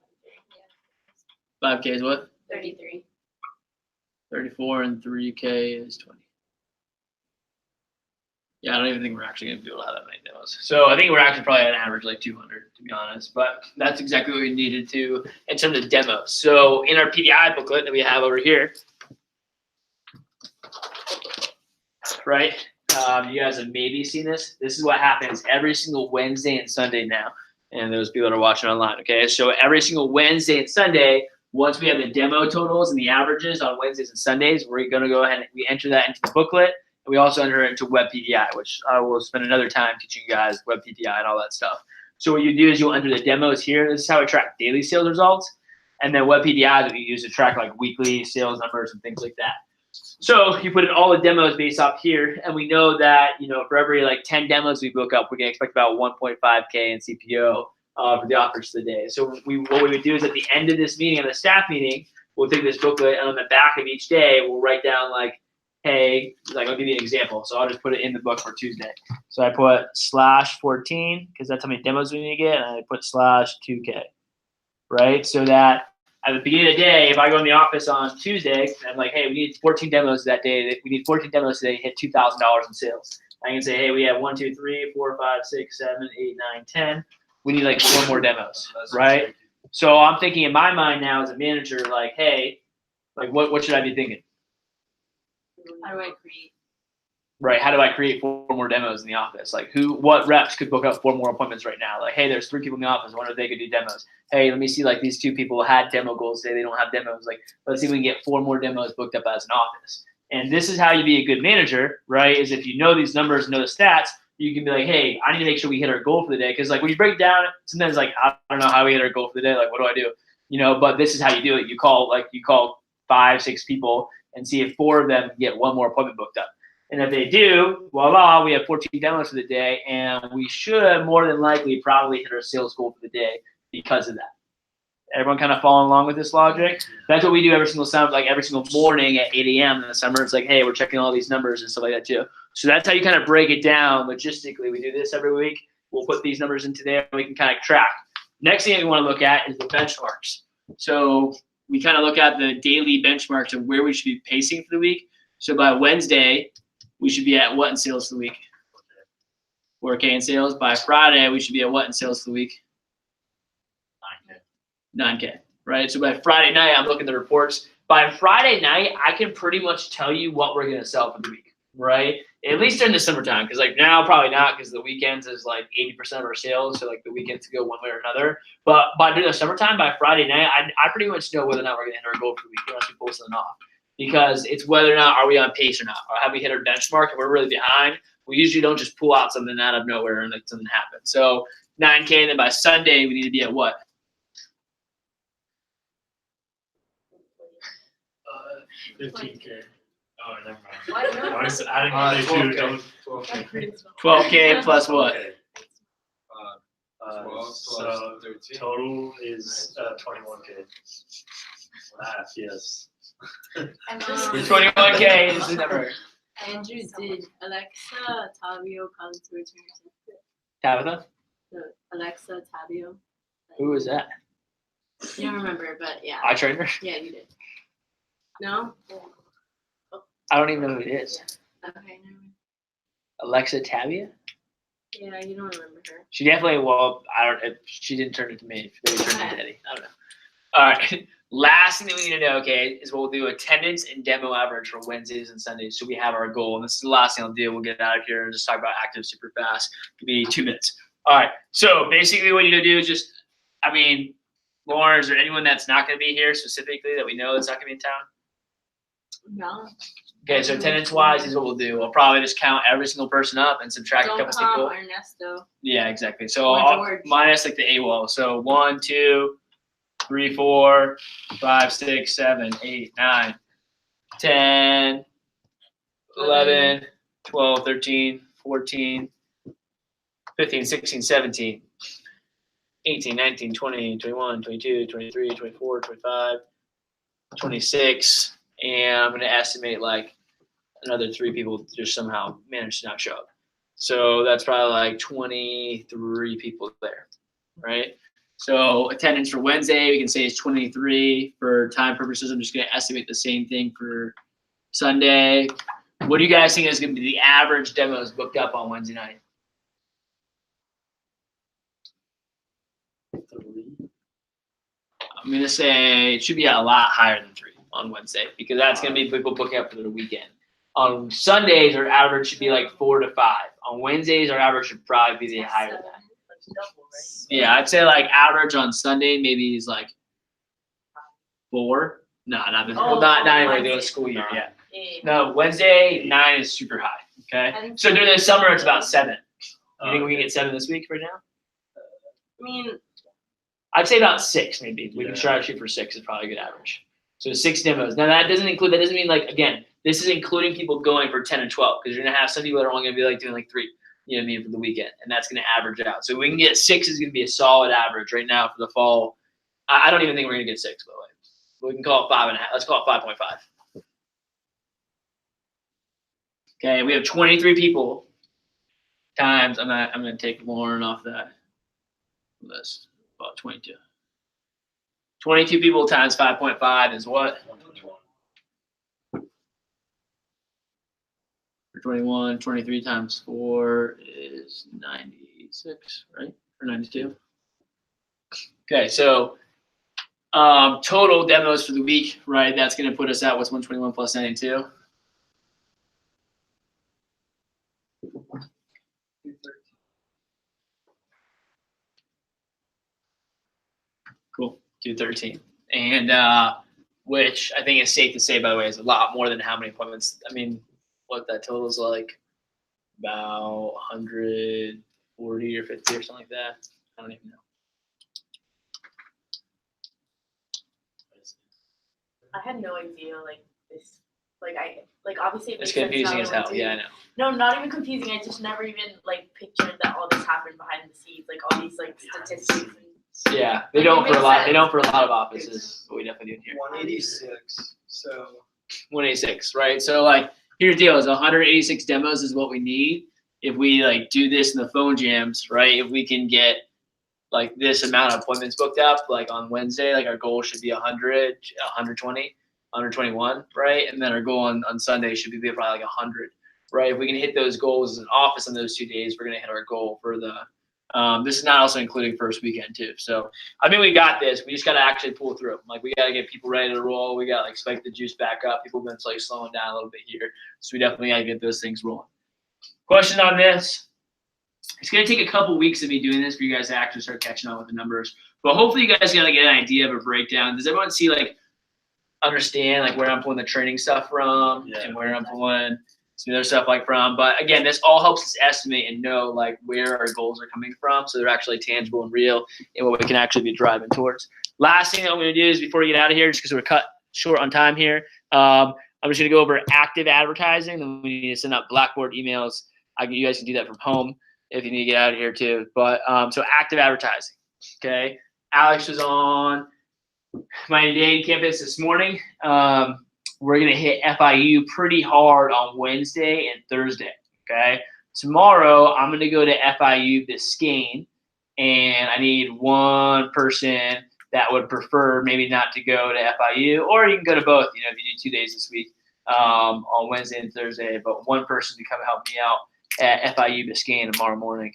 5K is what? 33. 34, and 3K is 20. Yeah, I don't even think we're actually going to be able to have that many demos. So I think we're actually probably at an average like 200, to be honest. But that's exactly what we needed to in terms of demos. So in our PDI booklet that we have over here, right? You guys have maybe seen this. This is what happens every single Wednesday and Sunday now. And those people that are watching online, okay? So every single Wednesday and Sunday, once we have the demo totals and the averages on Wednesdays and Sundays, we're going to go ahead and we enter that into the booklet. And we also enter it into Web PDI, which I will spend another time teaching you guys Web PDI and all that stuff. So what you do is you'll enter the demos here. This is how we track daily sales results. And then Web PDI is what you use to track like weekly sales numbers and things like that. So you put in all the demos based off here, and we know that, you know, for every like 10 demos we book up, we can expect about 1.5K in CPO for the offers for the day. So what we would do is at the end of this meeting, on the staff meeting, we'll take this booklet, and on the back of each day, we'll write down like, hey, like I'll give you an example. So I'll just put it in the book for Tuesday. So I put /14 because that's how many demos we need to get, and I put /2K, right? So that at the beginning of the day, if I go in the office on Tuesday and I'm like, hey, we need 14 demos that day. We need 14 demos today to hit $2,000 in sales. I can say, hey, we have 1, 2, 3, 4, 5, 6, 7, 8, 9, 10. We need like 4 more demos, right? So I'm thinking in my mind now as a manager, like, hey, like what should I be thinking? How do I create? Right, how do I create 4 more demos in the office? Like what reps could book up 4 more appointments right now? Like, hey, there's 3 people in the office. I wonder if they could do demos. Hey, let me see, like these 2 people had demo goals today. They don't have demos. Like, let's see if we can get 4 more demos booked up as an office. And this is how you be a good manager, right? Is if you know these numbers, know the stats, you can be like, hey, I need to make sure we hit our goal for the day. Because like when you break down, sometimes like I don't know how we hit our goal for the day. Like, what do I do? You know, but this is how you do it. You call 5, 6 people and see if 4 of them get 1 more appointment booked up. And if they do, voila, we have 14 demos for the day, and we should more than likely probably hit our sales goal for the day because of that. Everyone kind of following along with this logic? That's what we do every single summer, like every single morning at 8 a.m. in the summer. It's like, hey, we're checking all these numbers and stuff like that too. So that's how you kind of break it down logistically. We do this every week. We'll put these numbers into there, and we can kind of track. Next thing we want to look at is the benchmarks. So we kind of look at the daily benchmarks of where we should be pacing for the week. So by Wednesday, we should be at what in sales for the week? 4K in sales. By Friday, we should be at what in sales for the week? 9K, right? So by Friday night, I'm looking at the reports. By Friday night, I can pretty much tell you what we're going to sell for the week, right? At least during the summertime, because like now, probably not, because the weekends is like 80% of our sales, so like the weekends go one way or another. But during the summertime, by Friday night, I pretty much know whether or not we're going to hit our goal for the week unless we pull something off. Because it's whether or not are we on pace or not, or have we hit our benchmark and we're really behind. We usually don't just pull out something out of nowhere and like something happens. So 9K, and then by Sunday we need to be at what? 15K. Oh, never mind. What? No. I was adding on to 12K. 12K. 12K plus what? 12 So plus 13. total is 21K. Yes. And 21K is the number. Andrew, did Alexa Tavio come to return to Tabitha? the Alexa Tavio? Who is that? You don't remember, but yeah. I trained her. Yeah, you did. No? I don't even know who it is. Okay, never mind. Alexa Tavia? Yeah, you don't remember her. She definitely, well, I don't, if she didn't turn it to me. Maybe turned it to Eddie. I don't know. All right. Last thing that we need to know, okay, is we'll do attendance and demo average for Wednesdays and Sundays. So we have our goal. And this is the last thing I'll do. We'll get out of here and just talk about active super fast. Give me 2 minutes. All right. So basically what you're going to do is just, I mean, Lauren, is there anyone that's not going to be here specifically that we know that's not going to be in town? No. Okay, so attendance-wise is what we'll do. We'll probably just count every single person up and subtract a Don't couple call people. Ernesto. Yeah, exactly. So Or I'll George. minus like the AWOL. So 1, 2, 3, 4, 5, 6, 7, 8, 9, 10, 11, 12, 13, 14, 15, 16, 17, 18, 19, 20, 21, 22, 23, 24, 25, 26. And I'm going to estimate like another 3 people just somehow managed to not show up. So that's probably like 23 people there, right? So attendance for Wednesday, we can say is 23. For time purposes, I'm just going to estimate the same thing for Sunday. What do you guys think is going to be the average demos booked up on Wednesday night? I'm going to say it should be a lot higher than 3 on Wednesday because that's going to be people booking up for the weekend. On Sundays, our average should be like 4 to 5. On Wednesdays, our average should probably be higher than that. That's double, right? Yeah, I'd say like average on Sunday maybe is like 4. No, not Oh, not anyway Wednesday. during the school year. Yeah. Yeah. No, Wednesday 9 is super high. Okay. So during the summer it's about 7. You think we can get 7 this week right now? I mean, I'd say about 6 maybe. We can Yeah. try to shoot for 6 is probably a good average. So 6 demos. Now that doesn't mean like again, this is including people going for 10 and 12 because you're gonna have some people that are only gonna be like doing like 3. You know what I mean, for the weekend, and that's going to average out. So we can get 6 is going to be a solid average right now for the fall. I don't even think we're going to get 6, by the way. But we can call it 5.5. Let's call it 5.5. Okay, we have 23 people times. I'm going to take Lauren off that list. About 22. 22 people times 5.5 is what? For 21, 23 times 4 is 96, right? Or 92. Okay, so total demos for the week, right? That's going to put us at what's 121 plus 92? Cool, 213. And which I think is safe to say, by the way, is a lot more than how many appointments. I mean, what that total is like about 140 or 50 or something like that. I don't even know. I had no idea this. Obviously it It's makes sense confusing now as that hell. we're Yeah, I doing- know. No, not even confusing. I just never even pictured that all this happened behind the scenes, all these statistics. Yeah, they don't for a makes lot. They sense. don't for a lot of offices, but we definitely do in here. 186. So 186, right? So here's the deal: is 186 demos is what we need. If we do this in the phone jams, right? If we can get this amount of appointments booked up, on Wednesday, our goal should be 100, 120, 121, right? And then our goal on Sunday should be probably 100, right? If we can hit those goals as an office on those 2 days, we're gonna hit our goal for the. This is not also including first weekend too. So I mean, we got this. We just gotta actually pull through. We gotta get people ready to roll. We gotta spike the juice back up. People have been slowing down a little bit here, so we definitely gotta get those things rolling. Question on this. It's going to take a couple weeks of me doing this for you guys to actually start catching on with the numbers. But hopefully you guys got to get an idea of a breakdown. Does everyone see, understand, where I'm pulling the training stuff from Yeah. and where I'm pulling some other stuff from? But again, this all helps us estimate and know, where our goals are coming from so they're actually tangible and real and what we can actually be driving towards. Last thing that I'm going to do is before we get out of here, just because we're cut short on time here, I'm just going to go over active advertising. Then we need to send out Blackboard emails. You guys can do that from home if you need to get out of here too. But so active advertising, okay? Alex was on Miami Dade campus this morning. We're gonna hit FIU pretty hard on Wednesday and Thursday, okay? Tomorrow I'm gonna go to FIU Biscayne, and I need one person that would prefer maybe not to go to FIU, or you can go to both. If you do 2 days this week on Wednesday and Thursday, but one person to come help me out at FIU Biscayne tomorrow morning.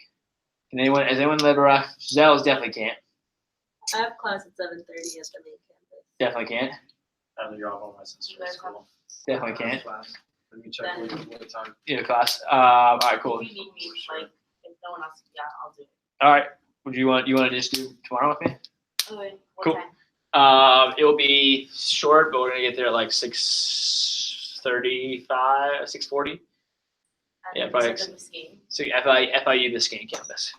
Has anyone lived around? Giselle's definitely can't. I have class at 7:30 at the main campus. Definitely can't. Having to drop all my sister's You guys have- school. Definitely can't. Class. Let me check what time. Yeah, class. All right, cool. If you need me, if no one else, yeah, I'll do it. All right. Would you want to just do tomorrow with me? Okay. What Cool. time? It will be short, but we're gonna get there at 6:35, 6:40. Yeah, And probably you said the Biscayne. So FIU Biscayne campus.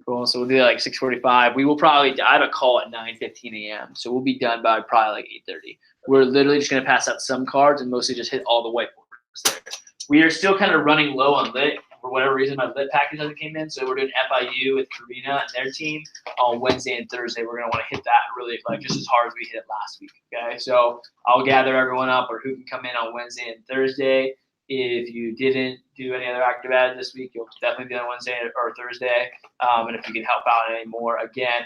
Cool. So we'll do 6:45. We will probably. I have a call at 9:15 a.m. So we'll be done by probably 8:30. We're literally just gonna pass out some cards and mostly just hit all the whiteboards there. We are still kind of running low on lit. For whatever reason, my lit package hasn't came in. So we're doing FIU with Karina and their team on Wednesday and Thursday. We're gonna want to hit that really just as hard as we hit it last week. Okay. So I'll gather everyone up or who can come in on Wednesday and Thursday. If you didn't do any other active ed this week, you'll definitely be on Wednesday or Thursday. And if you can help out any more, again,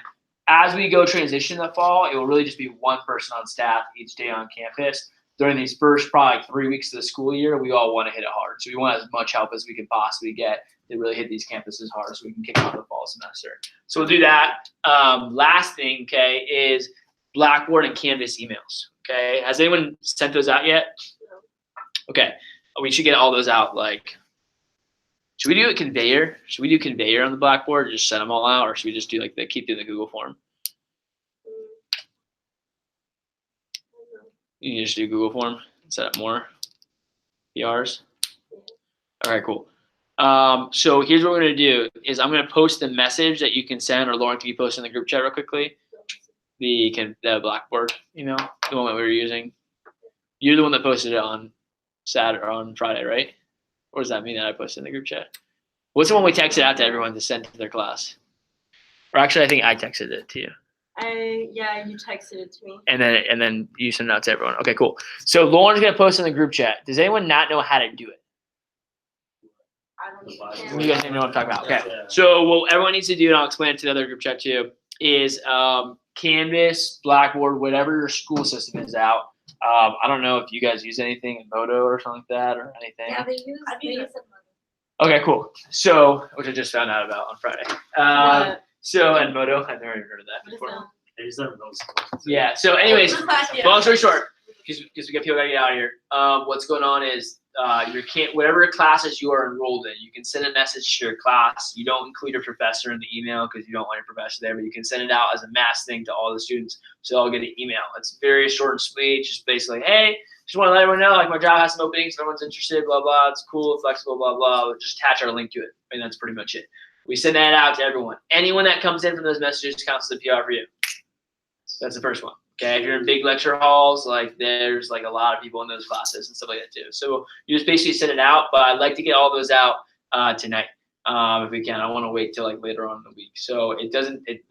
as we go transition in the fall, it will really just be one person on staff each day on campus. During these first probably 3 weeks of the school year, we all want to hit it hard. So we want as much help as we can possibly get to really hit these campuses hard so we can kick off the fall semester. So we'll do that. Last thing, okay, is Blackboard and Canvas emails. Okay, has anyone sent those out yet? Okay, we should get all those out. Like, should we do a conveyor? Should we do conveyor on the Blackboard or just send them all out, or should we just do like keep doing the Google form? You can just do Google form and set up more PRs. All right, cool. So here's what we're gonna do is I'm gonna post the message that you can send, or Lauren, can you post in the group chat real quickly? The Blackboard email, the one that we were using. You're the one that posted it on Saturday or on Friday, right? Or does that mean that I posted in the group chat? What's the one we texted out to everyone to send to their class? Or actually, I think I texted it to you. Yeah, you texted it to me. And then you send it out to everyone. Okay, cool. So Lauren's gonna post in the group chat. Does anyone not know how to do it? I don't You guys know what I'm talking about. Okay. Yeah. So what everyone needs to do, and I'll explain it to the other group chat too, is Canvas, Blackboard, whatever your school system is out. I don't know if you guys use anything in Modo or something like that or anything. Yeah, they use Okay, cool. So, which I just found out about on Friday. So, and Modo, I've never even heard of that before. They use that in middle school. Yeah. So, anyways, Yeah. long story short, because we got people gotta get out of here. What's going on is whatever classes you are enrolled in, you can send a message to your class. You don't include your professor in the email because you don't want your professor there, but you can send it out as a mass thing to all the students, so they'll get an email. It's very short and sweet. Just basically, hey, just want to let everyone know, like, my job has some openings. If everyone's interested, blah blah. It's cool, flexible, blah blah. Just attach our link to it, and that's pretty much it. We send that out to everyone. Anyone that comes in from those messages counts as a PR for you. That's the first one. Okay, if you're in big lecture halls, like there's like a lot of people in those classes and stuff like that too. So you just basically send it out, but I'd like to get all those out tonight if we can. I want to wait till like later on in the week. So it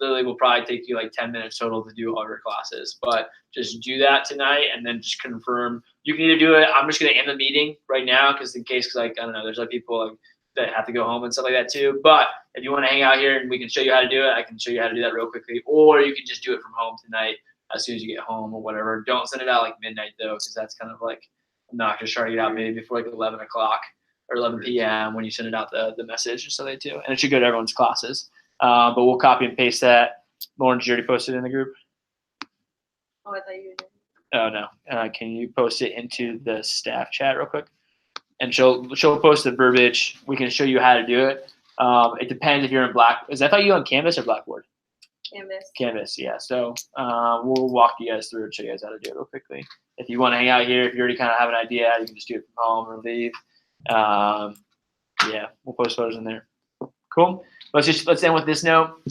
literally will probably take you like 10 minutes total to do all your classes, but just do that tonight and then just confirm. You can either do it. I'm just gonna end the meeting right now because like I don't know, there's like people like that have to go home and stuff like that too. But if you want to hang out here and we can show you how to do it, I can show you how to do that real quickly, or you can just do it from home tonight as soon as you get home or whatever. Don't send it out like midnight though, because that's kind of like obnoxious. Try to get out maybe before like 11 o'clock or 11 p.m. when you send it out the message or something too. And it should go to everyone's classes. But we'll copy and paste that. Lauren, did you already post it in the group? Oh, I thought you did. Oh no. Can you post it into the staff chat real quick? And she'll post the verbiage. We can show you how to do it. It depends if you're in I thought you on Canvas or Blackboard? Canvas, yeah. So we'll walk you guys through and show you guys how to do it real quickly. If you want to hang out here, if you already kind of have an idea, you can just do it from home or leave. Yeah, we'll post photos in there. Cool. Let's end with this note.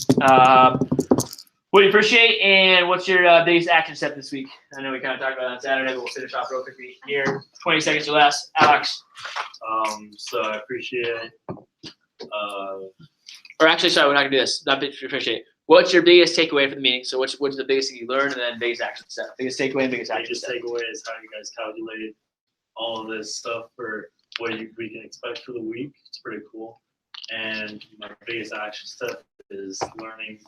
What do you appreciate, and what's your biggest action step this week? I know we kind of talked about it on Saturday, but we'll finish off real quickly here. 20 seconds or less. Alex. So I appreciate. Or actually, sorry, we're not gonna do this. Not appreciate. What's your biggest takeaway from the meeting? So what's the biggest thing you learned, and then biggest action step? Biggest takeaway and biggest action Biggest step. takeaway is how you guys calculate all of this stuff for what we can expect for the week. It's pretty cool. And my biggest action step is learning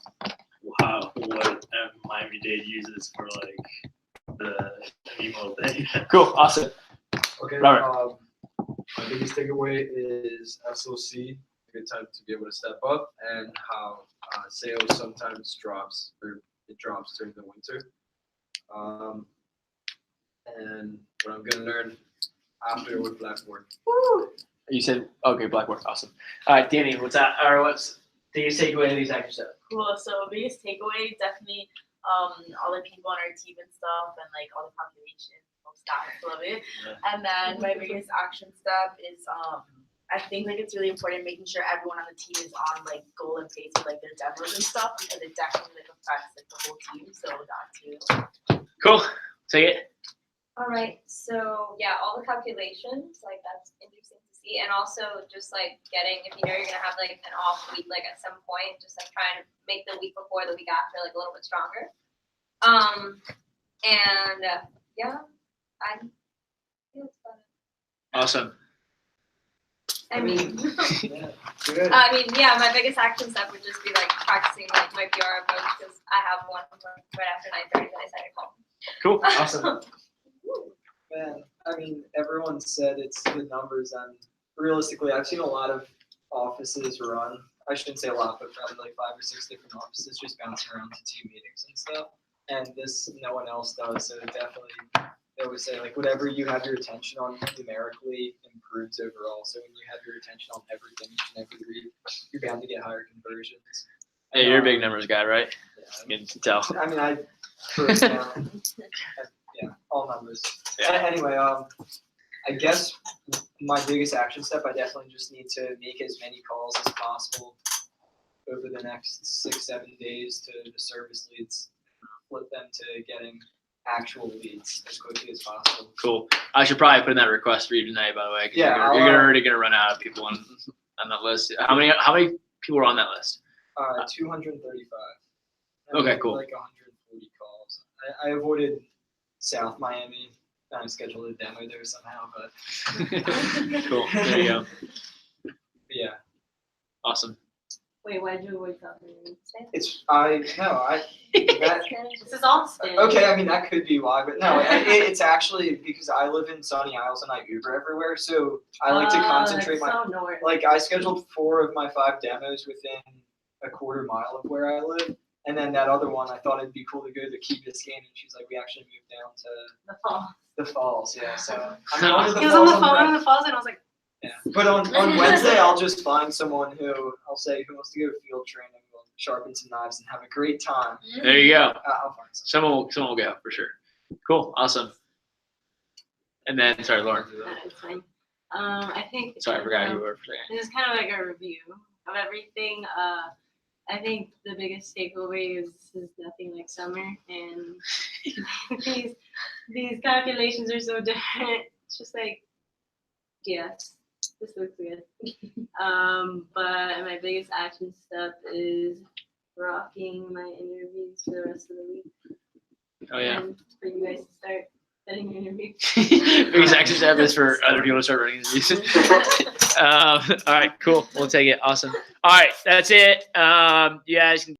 what Miami-Dade uses for like the emo thing. Cool. Awesome. Okay. Robert. My biggest takeaway is SOC, a good time to be able to step up, and how sales sometimes drops, or it drops during the winter. And what I'm gonna learn after with Blackboard. You said okay, Blackboard. Awesome. All right, Danny. What's that? Or what's biggest takeaway and biggest action step? Cool. So biggest takeaway, definitely all the people on our team and stuff, and like all the calculations, staff, love it. Yeah. And then my biggest action step is I think like it's really important making sure everyone on the team is on like goal and pace with like their demos and stuff, because it definitely like affects like the whole team. So that too. Cool. Take it. All right, so yeah, all the calculations, like that's interesting to see, and also just like getting, if you know you're gonna have like an off week, like at some point, just like trying to make the week before, the week after, like a little bit stronger. And yeah, I think it's fun. Awesome. I mean, Yeah, good. I mean, yeah, my biggest action step would just be like practicing like my PR approach because I have one right after 9:30 that I decided to call. Cool. Awesome. Man, I mean, everyone said it's the numbers, and realistically, I've seen a lot of offices run. I shouldn't say a lot, but probably like 5 or 6 different offices just bouncing around to team meetings and stuff. And this, no one else does. So definitely, they always say like whatever you have your attention on numerically improves overall. So when you have your attention on everything each and every week, you're bound to get higher conversions. Hey, you're a big numbers guy, right? Yeah, I can tell. I mean, I first down. Yeah, all numbers. Anyway, I guess my biggest action step, I definitely just need to make as many calls as possible over the next 6-7 days to the service leads, flip them to getting actual leads as quickly as possible. Cool. I should probably put in that request for you tonight, by the way. 'Cause Yeah, you're I'll, already gonna run out of people on that list. How many people are on that list? 235. Okay, cool. Like 140 calls. I avoided South Miami. I scheduled a demo there somehow, but Cool. There you go. yeah, Awesome. Wait, why did you avoid South Miami? it's that This is Austin. okay. I mean that could be why, but no, it's actually because I live in Sunny Isles and I Uber everywhere, so I like to concentrate that's so north. like I scheduled 4 of my 5 demos within a quarter mile of where I live. And then that other one, I thought it'd be cool to go to Key Biscayne, and she's like, we actually moved down to The fall. the falls, yeah. So I'm going to the He was on the falls phone on in the falls, and I was like, yeah. But on Wednesday, I'll just find someone who I'll say who wants to go field training, we'll sharpen some knives and have a great time. There you go. I'll find someone. Someone will go for sure. Cool. Awesome. And then, sorry, Lauren. it's fine. I think. Sorry, I forgot who you were for a second. This is kind of like a review of everything. I think the biggest takeaway is nothing like summer, and these calculations are so different. It's just like, yes, this looks good. But my biggest action step is rocking my interviews for the rest of the week. Oh yeah. And for you guys to start setting your interviews. Biggest action step is for other people to start running interviews. All right, cool. We'll take it. Awesome. All right, that's it. You guys can